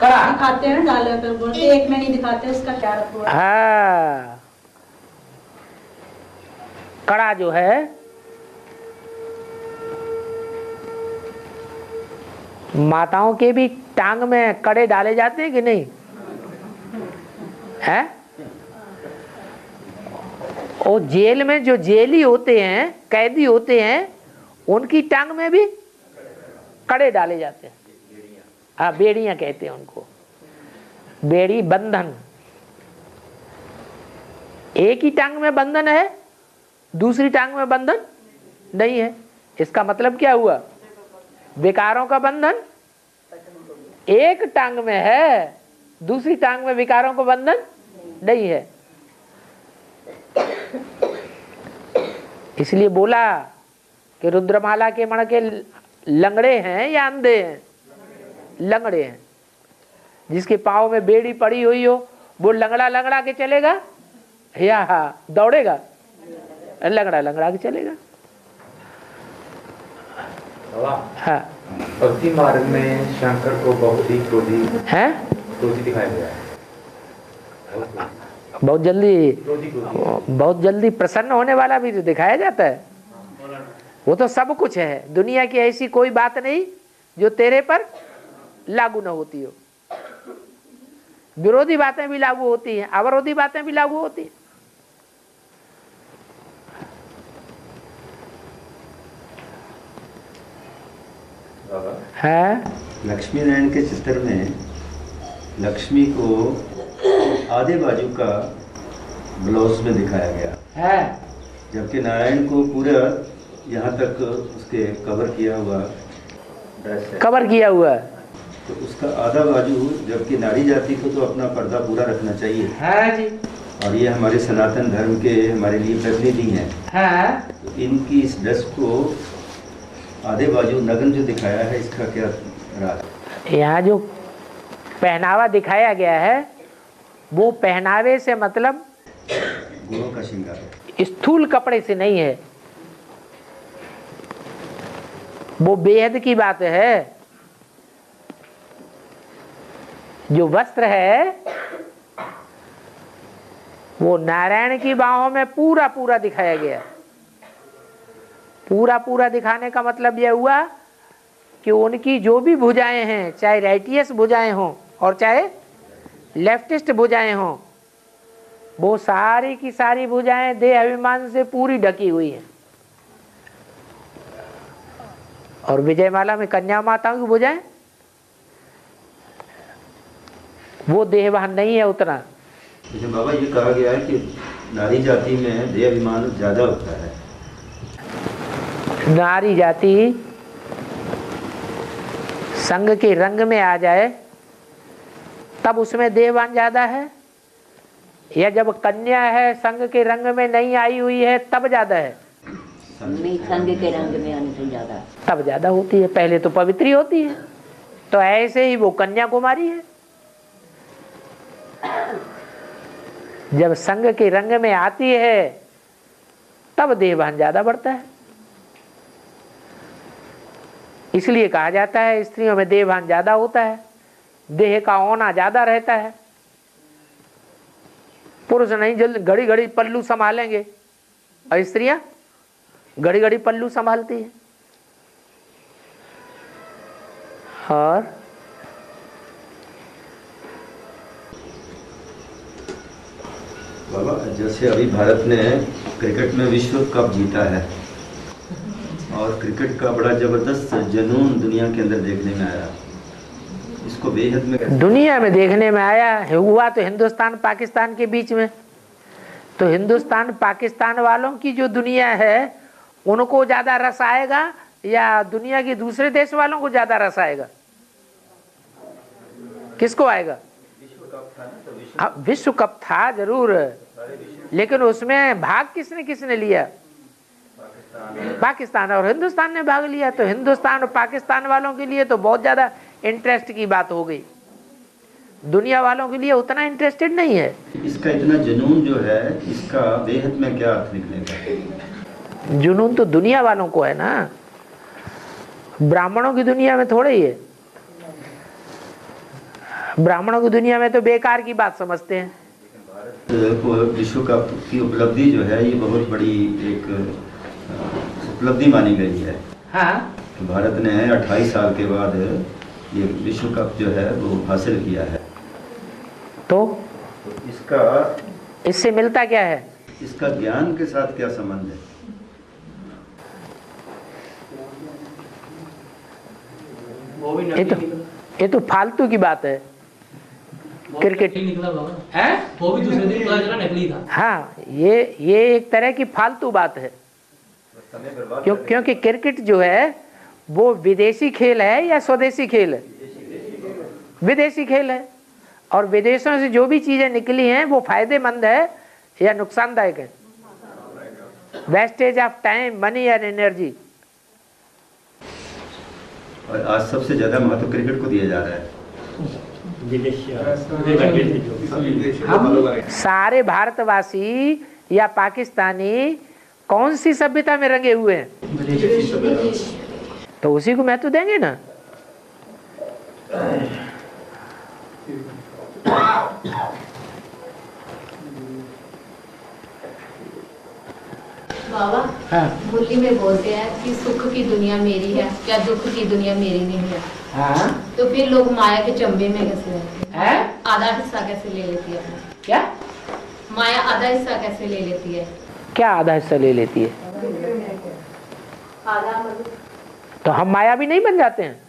कड़ा दिखाते हैं ना, डाले पर बोलते एक में नहीं दिखाते, उसका क्या रखो? हाँ, कड़ा जो है माताओं के भी टांग में कड़े डाले जाते हैं कि नहीं है? और जेल में जो जेली होते हैं, कैदी होते हैं, उनकी टांग में भी कड़े डाले जाते हैं। हाँ, बेड़ियां कहते हैं उनको, बेड़ी बंधन। एक ही टांग में बंधन है, दूसरी टांग में बंधन नहीं है। इसका मतलब क्या हुआ? विकारों का बंधन एक टांग में है, दूसरी टांग में विकारों का बंधन नहीं है। इसलिए बोला कि रुद्रमाला के मण के लंगड़े हैं या अंधे हैं? लंगड़े हैं। जिसके पाँव में बेड़ी पड़ी हुई हो वो लंगड़ा लंगड़ा के चलेगा या दौड़ेगा? लंगड़ा लंगड़ा के चलेगा। हाँ, भक्ति मार्ग में शंकर को बहुत ही क्रोधी दिखाया गया है। बहुत जल्दी प्रसन्न होने वाला भी तो दिखाया जाता है। वो तो सब कुछ है, दुनिया की ऐसी कोई बात नहीं जो तेरे पर लागू न होती हो। विरोधी बातें भी लागू होती हैं, अवरोधी बातें भी लागू होती हैं। है लक्ष्मी नारायण के चित्र में लक्ष्मी को आधे बाजू का ब्लाउज में दिखाया गया है, जबकि नारायण को पूरा यहाँ तक उसके कवर किया हुआ ड्रेस है। कवर किया हुआ है तो उसका आधा बाजू, जबकि नारी जाति को तो अपना पर्दा पूरा रखना चाहिए है जी। और ये हमारे सनातन धर्म के हमारे लिए प्रतिनिधि हैं। है तो इनकी इस ड्रेस को आधे बाजू नग्न जो दिखाया है, इसका क्या राज? यहाँ जो पहनावा दिखाया गया है वो पहनावे से मतलब गुणों का श्रृंगार है, स्थूल कपड़े से नहीं है। वो बेहद की बात है। जो वस्त्र है वो नारायण की बाहों में पूरा पूरा दिखाया गया। पूरा पूरा दिखाने का मतलब यह हुआ कि उनकी जो भी भुजाएं हैं, चाहे राइटियस भुजाएं हों और चाहे लेफ्टिस्ट भुजाएं हों, वो सारी की सारी भुजाएं देह अभिमान से पूरी ढकी हुई हैं। और विजयमाला में कन्या माताओं की भुजाएं, वो देहवान नहीं है उतना। जैसे बाबा ये कहा गया है कि नारी जाति में देह अभिमान ज्यादा होता है। नारी जाति संग के रंग में आ जाए तब उसमें देहवान ज्यादा है, या जब कन्या है संग के रंग में नहीं आई हुई है तब ज्यादा है? नहीं, संग के रंग में आने से ज्यादा तब ज्यादा होती है। पहले तो पवित्री होती है, तो ऐसे ही वो कन्या कुमारी है। जब संग के रंग में आती है तब देहभान ज्यादा बढ़ता है। इसलिए कहा जाता है स्त्रियों में देहभान ज्यादा होता है। देह का होना ज्यादा रहता है। पुरुष नहीं जल्दी घड़ी घड़ी पल्लू संभालेंगे, और स्त्रियां घड़ी घड़ी पल्लू संभालती है। और बाबा, जैसे अभी भारत ने क्रिकेट में विश्व कप जीता है और क्रिकेट का बड़ा जबरदस्त जुनून दुनिया के अंदर देखने में आया, इसको बेहद में दुनिया में देखने में आया है। हुआ तो हिंदुस्तान पाकिस्तान के बीच में, तो हिंदुस्तान पाकिस्तान वालों की जो दुनिया है उनको ज्यादा रस आएगा या दुनिया के दूसरे देश वालों को ज्यादा रस आएगा? किसको आएगा? विश्व कप था जरूर, लेकिन उसमें भाग किसने किसने लिया? पाकिस्तान और हिंदुस्तान ने भाग लिया। तो हिंदुस्तान और पाकिस्तान वालों के लिए तो बहुत ज्यादा इंटरेस्ट की बात हो गई, दुनिया वालों के लिए उतना इंटरेस्टेड नहीं है। इसका इतना जुनून जो है, इसका बेहद में क्या अर्थ निकलेगा? जुनून तो दुनिया वालों को है ना, ब्राह्मणों की दुनिया में थोड़े ही है। ब्राह्मणों की दुनिया में तो बेकार की बात समझते हैं। विश्व कप की उपलब्धि जो है ये बहुत बड़ी एक उपलब्धि मानी गई है। हाँ, भारत ने 28 साल के बाद ये विश्व कप जो है वो हासिल किया है। तो इसका इससे मिलता क्या है? इसका ज्ञान के साथ क्या संबंध है? ये तो फालतू की बात है। क्रिकेट निकला बाबा है, वो भी दूसरे दिन पता चला नकली था। हाँ, ये एक तरह की फालतू बात है। क्योंकि क्रिकेट जो है वो विदेशी खेल है या स्वदेशी खेल है? विदेशी खेल है, और विदेशों से जो भी चीजें निकली हैं वो फायदेमंद है या नुकसानदायक है? Wastage of time, money and energy. और आज सबसे ज्यादा महत्व क्रिकेट को दिया जा रहा है। हम सारे भारतवासी या पाकिस्तानी कौन सी सभ्यता में रंगे हुए हैं? तो उसी को महत्व देंगे ना। बाबा, हाँ। मुरली में बोलते हैं कि सुख की दुनिया मेरी है, क्या दुख की दुनिया मेरी नहीं है। हाँ? तो फिर लोग माया के चंबे में कैसे रहते हैं? है? आधा हिस्सा कैसे ले लेती है? क्या माया आधा हिस्सा कैसे ले लेती है? क्या आधा हिस्सा ले लेती है? आधा तो हम मायावी नहीं बन जाते हैं?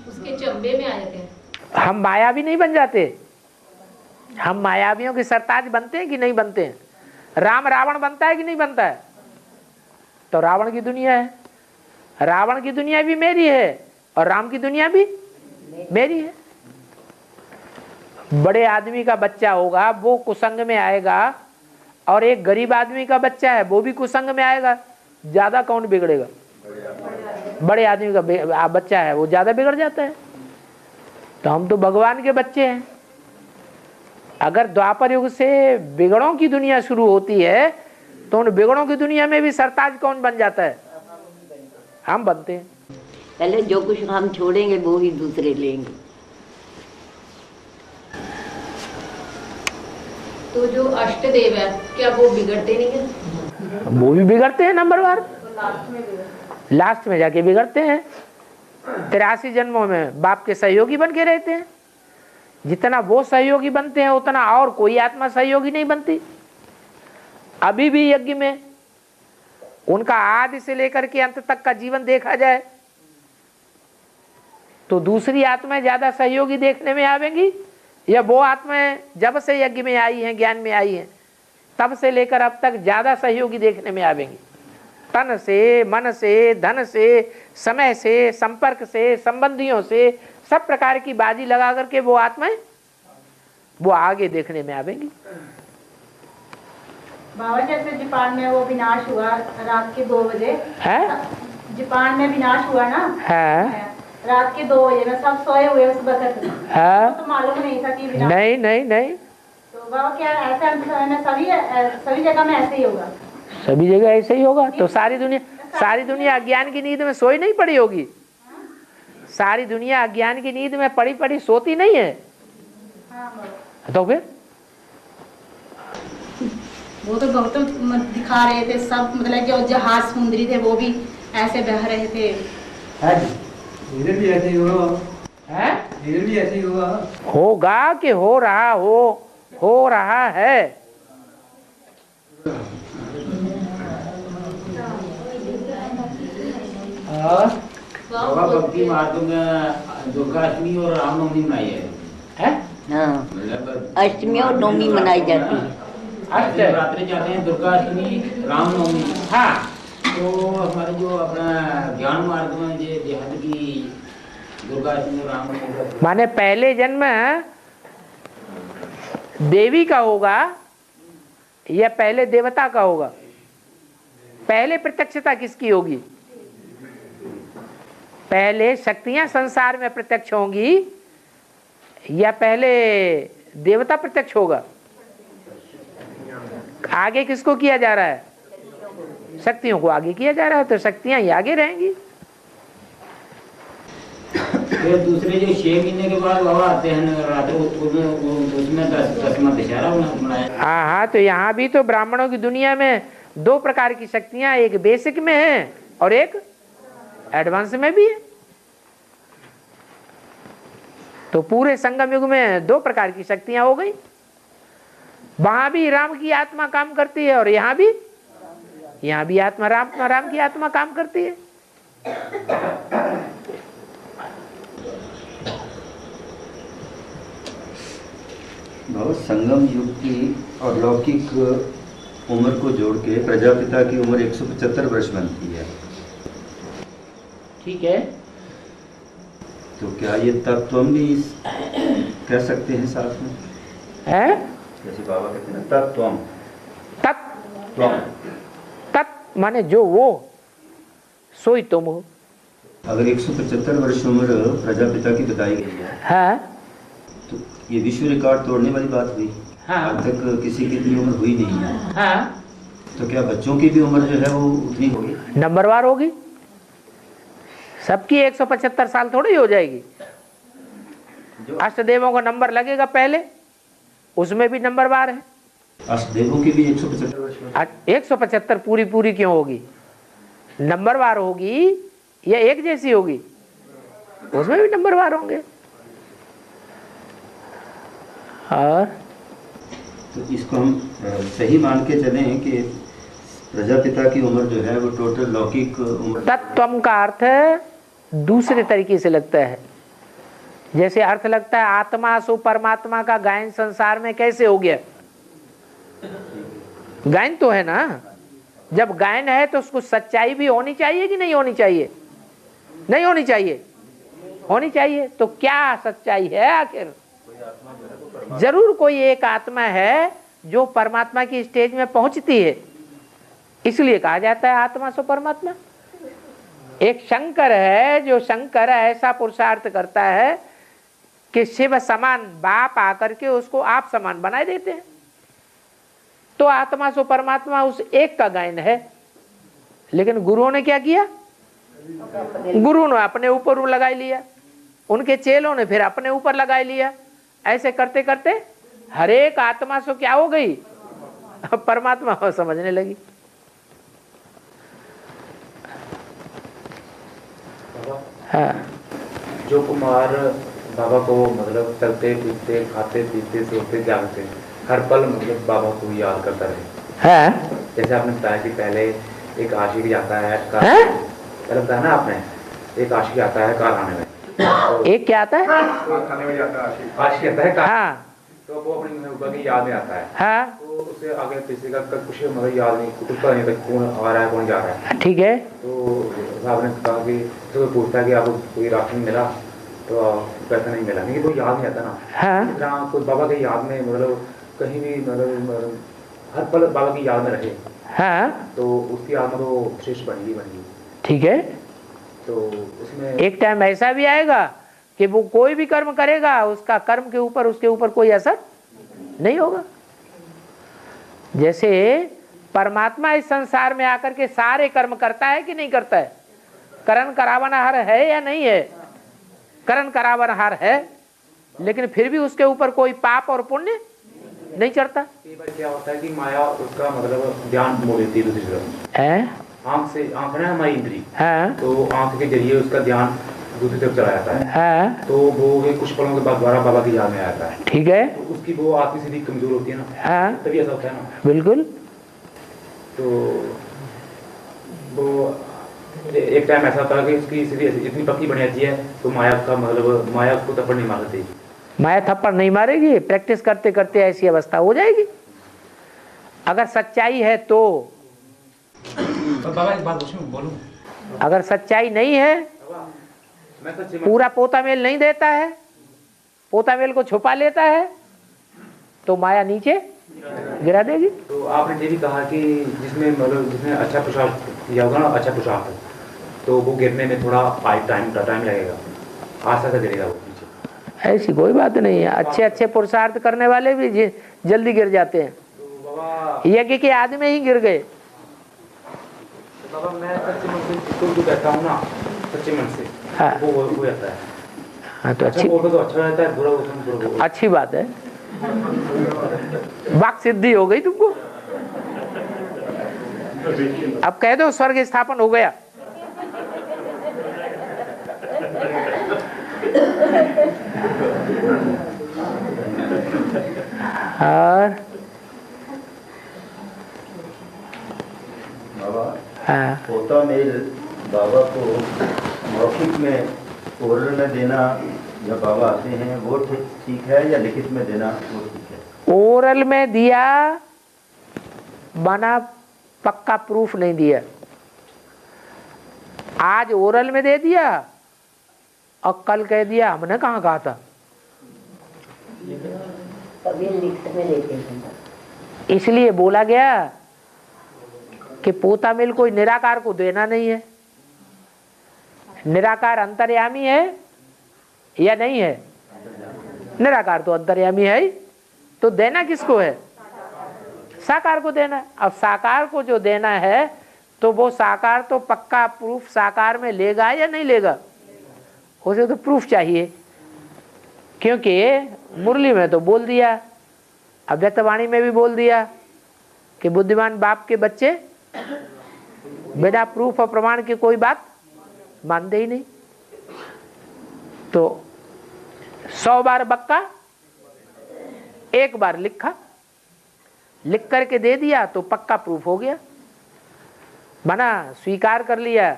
उसके चंबे में आ जाते हैं। हम मायावी नहीं बन जाते? हम मायावियों के सरताज बनते हैं कि नहीं बनते हैं? राम रावण बनता है कि नहीं बनता है? तो रावण की दुनिया है, रावण की दुनिया भी मेरी है और राम की दुनिया भी मेरी है। बड़े आदमी का बच्चा होगा वो कुसंग में आएगा, और एक गरीब आदमी का बच्चा है वो भी कुसंग में आएगा। ज्यादा कौन बिगड़ेगा? बड़े आदमी का बच्चा है वो ज्यादा बिगड़ जाता है। तो हम तो भगवान के बच्चे हैं। अगर द्वापर युग से बिगड़ों की दुनिया शुरू होती है तो उन बिगड़ों की दुनिया में भी सरताज कौन बन जाता है? हम बनते हैं। पहले जो कुछ हम छोड़ेंगे वो ही दूसरे लेंगे। तो जो अष्टदेव है क्या वो बिगड़ते नहीं है? वो भी बिगड़ते हैं नंबरवार, लास्ट में जाके बिगड़ते हैं। 83 जन्मों में बाप के सहयोगी बन के रहते हैं। जितना वो सहयोगी बनते हैं उतना और कोई आत्मा सहयोगी नहीं बनती। अभी भी यज्ञ में उनका आदि से लेकर के अंत तक का जीवन देखा जाए तो दूसरी आत्माएं ज्यादा सहयोगी देखने में आवेंगी, या वो आत्माएं जब से यज्ञ में आई हैं, ज्ञान में आई हैं, तब से लेकर अब तक ज्यादा सहयोगी देखने में आवेंगी? तन से, मन से, धन से, समय से, संपर्क से, संबंधियों से, सब प्रकार की बाजी लगा करके वो आत्माएं वो आगे देखने में आवेंगी। बाबा, जैसे जापान में वो विनाश हुआ रात के 2 बजे है, जापान में विनाश हुआ ना, है रात के 2 बजे में सब सोए हुए उस वक्त, तो मालूम नहीं था कि विनाश। नहीं। तो बाबा क्या ऐसा अंत समय में सभी जगह में ऐसे ही होगा? सभी जगह ऐसे ही होगा। तो सारी दुनिया अज्ञान की नींद में सोई नहीं पड़ी होगी? सारी दुनिया अज्ञान की नींद में पड़ी पड़ी सोती नहीं है। तो फिर वो तो बहुत दिखा रहे थे सब, मतलब जो जहाज समुद्री थे वो भी ऐसे बह रहे थे। इधर भी ऐसे ही हुआ है, इधर भी ऐसे ही हुआ होगा कि हो रहा हो रहा है। बाबा भक्ति मार्ग में दुर्गाष्टमी और रामनवमी मनाई है? हाँ, अष्टमी और नवमी मनाई जाती है। नवरात्रि जाते हैं, दुर्गाष्टमी, रामनवमी। हाँ, तो हमारे जो अपना ज्ञान मार्ग में ये देहात की दुर्गाष्टमी और रामनवमी, माने पहले जन्म देवी का होगा या पहले देवता का होगा? पहले प्रत्यक्षता किसकी होगी? पहले शक्तियां संसार में प्रत्यक्ष होंगी या पहले देवता प्रत्यक्ष होगा? आगे किसको किया जा रहा है? शक्तियों को आगे किया जा रहा है, तो शक्तियां ही आगे रहेंगी। फिर दूसरे जो 6 महीने के बाद बाबा आते हैं नवरात्र, उसमें 10वां दशहरा मनाया। हाँ, तो यहाँ भी तो ब्राह्मणों की दुनिया में 2 प्रकार की शक्तियां, एक बेसिक में है और एक एडवांस में भी है। तो पूरे संगम युग में 2 प्रकार की शक्तियां हो गई। वहां भी राम की आत्मा काम करती है और यहाँ भी आत्मा राम की आत्मा काम करती है। बहुत संगम युग की और लौकिक उम्र को जोड़ के प्रजापिता की उम्र 175 वर्ष बनती है। ठीक है, तो क्या ये तत्व भी कह सकते हैं साथ में? है जैसे बाबा कहते हैं तत्व, तत् माने जो वो, सोई तुम हो। अगर 175 वर्ष उम्र प्रजापिता की बताई गई है, हाँ, तो ये विश्व रिकॉर्ड तोड़ने वाली बात हुई। हाँ, आज तक किसी की इतनी उम्र हुई नहीं है। हाँ, तो क्या बच्चों की भी उम्र जो है वो उतनी होगी? नंबरवार होगी। सबकी 175 साल थोड़ी हो जाएगी। अष्टदेवों का नंबर लगेगा पहले, उसमें भी नंबरवार है। अष्टदेवों की भी 175 वर्ष? 175 पूरी क्यों होगी? नंबरवार होगी या एक जैसी होगी? उसमें भी नंबरवार होंगे। और तो इसको हम सही मान के चलें कि प्रजापिता की उम्र जो है वो टोटल लौकिक उम्र। तत्वम का अर्थ दूसरे तरीके से लगता है। जैसे अर्थ लगता है आत्मा सो परमात्मा का गायन संसार में कैसे हो गया? गायन तो है ना। जब गायन है तो उसको सच्चाई भी होनी चाहिए कि नहीं होनी चाहिए? नहीं होनी चाहिए, होनी चाहिए। तो क्या सच्चाई है आखिर? जरूर कोई एक आत्मा है जो परमात्मा की स्टेज में पहुंचती है, इसलिए कहा जाता है आत्मा सो परमात्मा। एक शंकर है, जो शंकर ऐसा पुरुषार्थ करता है कि शिव समान बाप आकर के उसको आप समान बनाए देते हैं। तो आत्मा सो परमात्मा उस एक का गायन है। लेकिन गुरुओं ने क्या किया? गुरु ने अपने ऊपर लगा लिया, उनके चेलों ने फिर अपने ऊपर लगा लिया। ऐसे करते करते हर एक आत्मा सो क्या हो गई? परमात्मा हो समझने लगी। हाँ, जो कुमार बाबा को मतलब चलते फिरते खाते पीते सोते जागते हर पल मतलब बाबा को याद करता रहे। हाँ, जैसे आपने बताया कि पहले एक आशिक जाता है पहले बताया ना आपने, एक आशिक आता है कारखाने में। तो एक क्या आता है? कारखाने में जाता है आशिक आता है। हाँ, तो वो अपनी महबूबा की याद में आता है। हाँ, तो उसे आगे पीछे का कुछ मतलब याद नहीं, कुछ पता नहीं कौन आ रहा है कौन जा रहा है। ठीक है। तो आपने कहा कि तो पूछता है कि आपको कोई राशन मिला, तो पैसा नहीं मिला, नहीं कोई याद नहीं आता ना। हाँ, कोई बाबा की याद में मतलब कहीं भी मतलब हर पल बाबा की याद में रहे। हाँ, तो उसकी आत्मा तो श्रेष्ठ बन गई। ठीक है। तो उसमें एक टाइम ऐसा भी आएगा कि वो कोई भी कर्म करेगा उसका कर्म के ऊपर उसके ऊपर कोई असर नहीं होगा। जैसे परमात्मा इस संसार में आकर के सारे कर्म करता है कि नहीं करता है? करण करावना हर है या नहीं है? करण करावनहार है, लेकिन फिर भी उसके ऊपर कोई पाप और पुण्य नहीं चढ़ता। कई बार क्या होता है कि माया उसका मतलब ध्यान मोड़ देती है दूसरी तरफ है, आंख से, आंख ना हमारी इंद्री है, तो आंख के जरिए उसका ध्यान दूसरी तरफ चला जाता है, तो वो कुछ पलों के बाद दोबारा बाबा की याद में आता है। ठीक है, तो उसकी वो आत्मी स्थिति कमजोर होती है ना, हाँ, तभी ऐसा होता है ना। बिल्कुल। तो वो एक टाइम ऐसा था कि उसकी स्थिति इतनी पक्की बन जाती है तो माया का मतलब माया उसको थप्पड़ नहीं मारती। माया थप्पड़ नहीं मारेगी, प्रैक्टिस करते करते ऐसी अवस्था हो जाएगी। अगर सच्चाई है तो बाबा एक बात बोलूं, अगर सच्चाई नहीं है, पूरा पोता मेल नहीं देता है, पोता मेल को छुपा लेता है, तो माया नीचे गिरा देगी। तो आपने ये भी कहा कि जिसमें मतलब जिसने अच्छा पोशाक किया होगा ना, अच्छा पोशाक तो वो गिरने में थोड़ा टाइम लगेगा, आस्ता से गिरेगा वो पीछे। ऐसी कोई बात नहीं है, अच्छे अच्छे पुरुषार्थ करने वाले भी जल्दी गिर जाते हैं। तो यज्ञ के आदमी ही गिर गए। तो बाबा मैं सच्चे मन से जो कहता हूँ ना, सच्चे मन से, हाँ, वो हो जाता है। हाँ, तो अच्छी तो अच्छा रहता है, बुरा अच्छी बात है। वाक सिद्धि हो गई तुमको। अब कह दो स्वर्ग स्थापन हो गया। और बाबा पोता मेल बाबा को मौखिक में ओरल में देना या बाबा आते हैं वो ठीक है, या लिखित में देना वो ठीक है? ओरल में दिया बना पक्का प्रूफ नहीं दिया। आज ओरल में दे दिया और कल कह दिया हमने कहाँ कहा था। कभी लिखित में देते हैं। इसलिए बोला गया कि पोता मिल कोई निराकार को देना नहीं है। निराकार अंतर्यामी है या नहीं है? निराकार तो अंतर्यामी है ही, तो देना किसको है? साकार को देना। अब साकार को जो देना है तो वो साकार तो पक्का प्रूफ साकार में लेगा या नहीं लेगा, उसे तो प्रूफ चाहिए। क्योंकि मुरली में तो बोल दिया, अव्यक्तवाणी में भी बोल दिया कि बुद्धिमान बाप के बच्चे बिना प्रूफ और प्रमाण की कोई बात मानते ही नहीं। तो 100 बार बक्का, एक बार लिखा, लिख करके दे दिया तो पक्का प्रूफ हो गया। बना स्वीकार कर लिया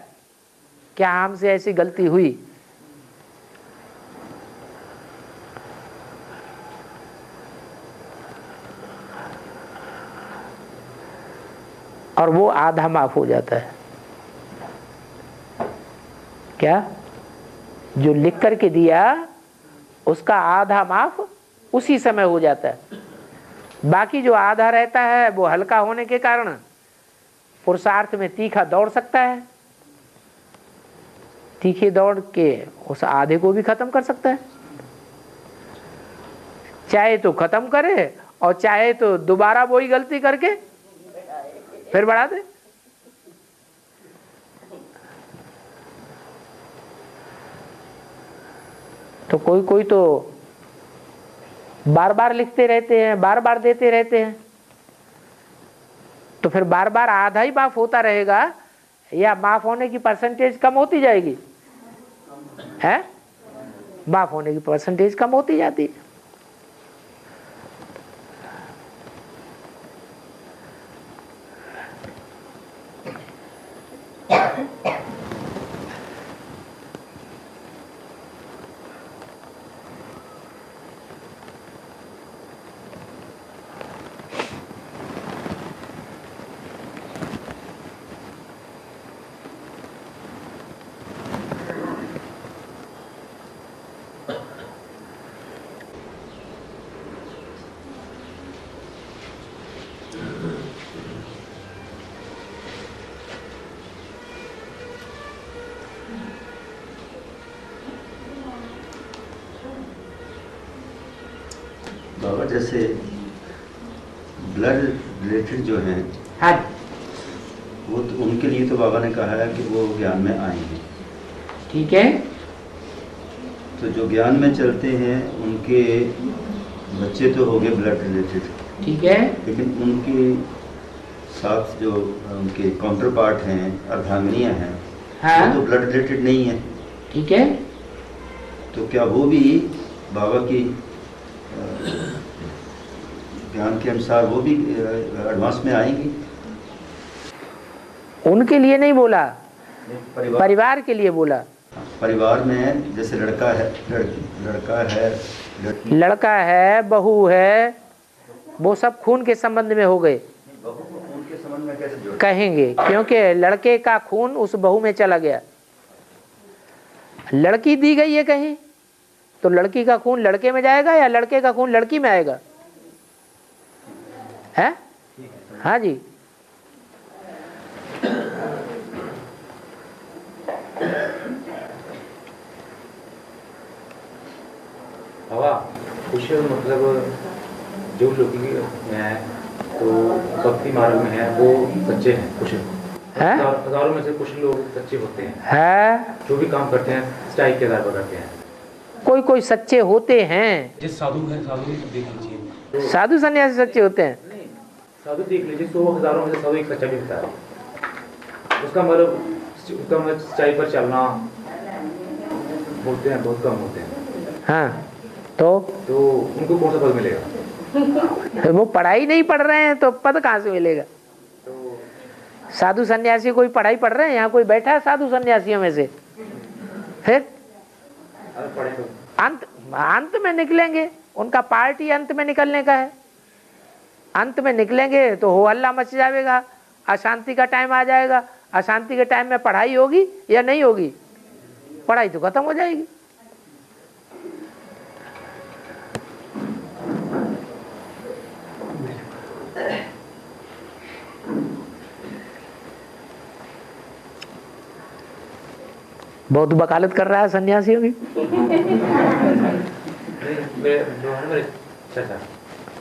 क्या हमसे ऐसी गलती हुई। और वो आधा माफ हो जाता है। क्या? जो लिख करके दिया उसका आधा माफ उसी समय हो जाता है। बाकी जो आधा रहता है वो हल्का होने के कारण पुरुषार्थ में तीखा दौड़ सकता है। तीखे दौड़ के उस आधे को भी खत्म कर सकता है। चाहे तो खत्म करे और चाहे तो दोबारा वही गलती करके फिर बढ़ा दे। तो कोई कोई तो बार बार लिखते रहते हैं, बार बार देते रहते हैं, तो फिर बार बार आधा ही माफ होता रहेगा या माफ होने की परसेंटेज कम होती जाएगी? है? माफ होने की परसेंटेज कम होती जाती है। बाबा जैसे ब्लड रिलेटेड जो हैं, हाँ, वो तो उनके लिए तो बाबा ने कहा है कि वो ज्ञान में आएंगे। ठीक है। तो जो ज्ञान में चलते हैं उनके बच्चे तो हो गए ब्लड रिलेटेड, ठीक है, लेकिन उनके साथ जो उनके काउंटर पार्ट हैं, अर्धांगिनियाँ हैं, हाँ, वो तो ब्लड रिलेटेड नहीं है, ठीक है। तो क्या वो भी बाबा की ज्ञान के अनुसार वो भी एडवांस में आएंगी? उनके लिए नहीं बोला, परिवार के लिए बोला। परिवार में जैसे लड़का है, बहू है, वो सब खून के संबंध में हो गए। बहू को खून के संबंध में कैसे जोड़ कहेंगे, क्योंकि लड़के का खून उस बहू में चला गया। लड़की दी गई है कहीं, तो लड़की का खून लड़के में जाएगा या लड़के का खून लड़की में आएगा? है? हाँ जी। बाबा कुछ मतलब जो लोग हैं तो भक्ति मार्ग में है वो सच्चे हैं, कुछ हजारों में से कुछ लोग सच्चे होते हैं, जो भी काम करते हैं सच्चाई के आधार पर करते हैं। कोई कोई सच्चे होते हैं, जिस साधु है, साधु देख लीजिए, साधु सन्यासी सच्चे होते हैं। साधु देख लीजिए, 100 हजारों में से साधु एक सच्चा भी होता है। उसका मतलब सच्चाई पर चलना बोलते हैं बहुत कम होते हैं। हाँ, तो उनको कौन सा पद मिलेगा? वो पढ़ाई नहीं पढ़ रहे हैं तो पद कहाँ से मिलेगा? साधु सन्यासी कोई पढ़ाई पढ़ रहे हैं? यहाँ कोई बैठा है साधु सन्यासियों में से? फिर अंत में निकलेंगे, उनका पार्टी अंत में निकलने का है। अंत में निकलेंगे तो हो हल्ला मच जाएगा, अशांति का टाइम आ जाएगा। अशांति के टाइम में पढ़ाई होगी या नहीं होगी? पढ़ाई तो खत्म हो जाएगी। बहुत वकालत कर रहा है सन्यासियों की।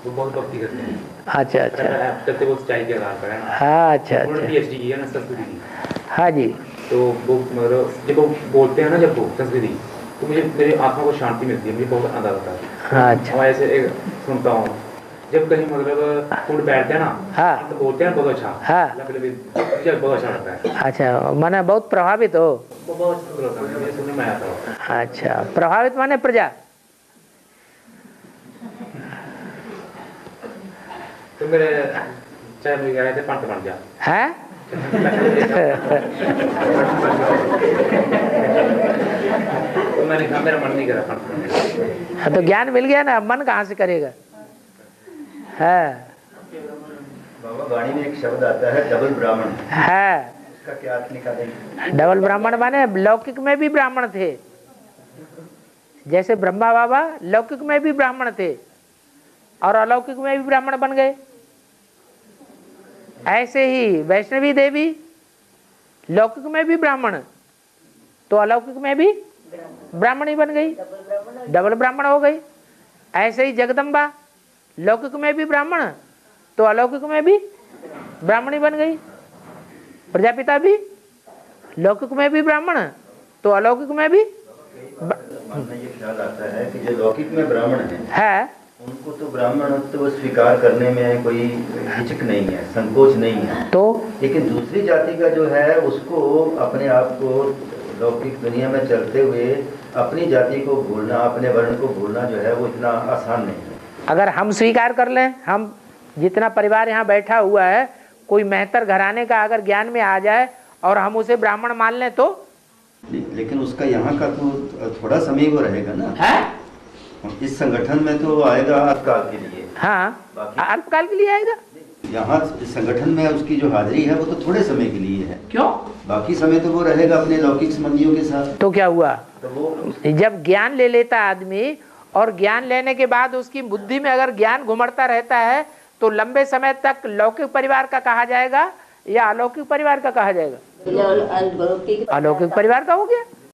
वो बहुत भक्ति करते हैं। अच्छा अच्छा, करते वो सच्चाई के आधार पर है ना। हाँ, अच्छा अच्छा, PhD की है ना संस्कृति की। हाँ जी। तो वो मतलब जब वो बोलते हैं ना, जब वो संस्कृति, तो मुझे मेरी आत्मा को शांति मिलती है, मुझे बहुत आनंद आता है। हाँ, अच्छा। मैं ऐसे एक सुनता हूँ जब कहीं मतलब फूड बैठते हैं ना, हाँ, तो बोलते हैं बहुत अच्छा, हाँ, मुझे बहुत अच्छा लगता है। अच्छा, माने बहुत प्रभावित हो? वो बहुत सुंदर होता है, मुझे सुनने में आता है। अच्छा, प्रभावित माने प्रजा। तो मेरे चाहे मुझे कह रहे थे पंत बन जा है। तो मैंने कहा मेरा मन नहीं करा पंत बनने का। तो ज्ञान मिल गया ना, मन कहाँ से करेगा? है बाबा वाणी में एक शब्द आता है डबल ब्राह्मण, है, इसका क्या अर्थ निकालेंगे? डबल ब्राह्मण माने लौकिक में भी ब्राह्मण थे, जैसे ब्रह्मा बाबा लौकिक में भी ब्राह्मण थे और अलौकिक में भी ब्राह्मण बन गए। ऐसे ही वैष्णवी देवी लौकिक में भी ब्राह्मण तो अलौकिक में भी ब्राह्मण ही बन गई, डबल ब्राह्मण हो गई। ऐसे ही जगदम्बा लौकिक में भी ब्राह्मण तो अलौकिक में भी ब्राह्मणी बन गई। प्रजापिता भी लौकिक में भी ब्राह्मण तो अलौकिक में भी। मन में ये ख्याल आता है कि जो लौकिक में ब्राह्मण है उनको तो ब्राह्मणत्व तो स्वीकार करने में कोई हिचक नहीं है, संकोच नहीं है, तो लेकिन दूसरी जाति का जो है उसको अपने आप को लौकिक दुनिया में चलते हुए अपनी जाति को भूलना, अपने वर्ण को भूलना जो है वो इतना आसान नहीं है। अगर हम स्वीकार कर लें, हम जितना परिवार यहाँ बैठा हुआ है, कोई मेहतर घराने का अगर ज्ञान में आ जाए और हम उसे ब्राह्मण मान लें तो, लेकिन उसका यहाँ का तो थोड़ा समय वो रहेगा ना है? इस संगठन में तो आएगा अल्पकाल के लिए। हाँ, अल्पकाल के लिए आएगा। यहाँ इस संगठन में उसकी जो हाजिरी है वो तो थोड़े समय के लिए है। क्यों? बाकी समय तो वो रहेगा अपने लौकिक संबंधियों के साथ। तो क्या हुआ? तो वो जब ज्ञान ले लेता आदमी और ज्ञान लेने के बाद उसकी बुद्धि में अगर ज्ञान घुमड़ता रहता है तो लंबे समय तक लौकिक परिवार का कहा जाएगा या अलौकिक परिवार का कहा जाएगा? अलौकिक परिवार का हो गया।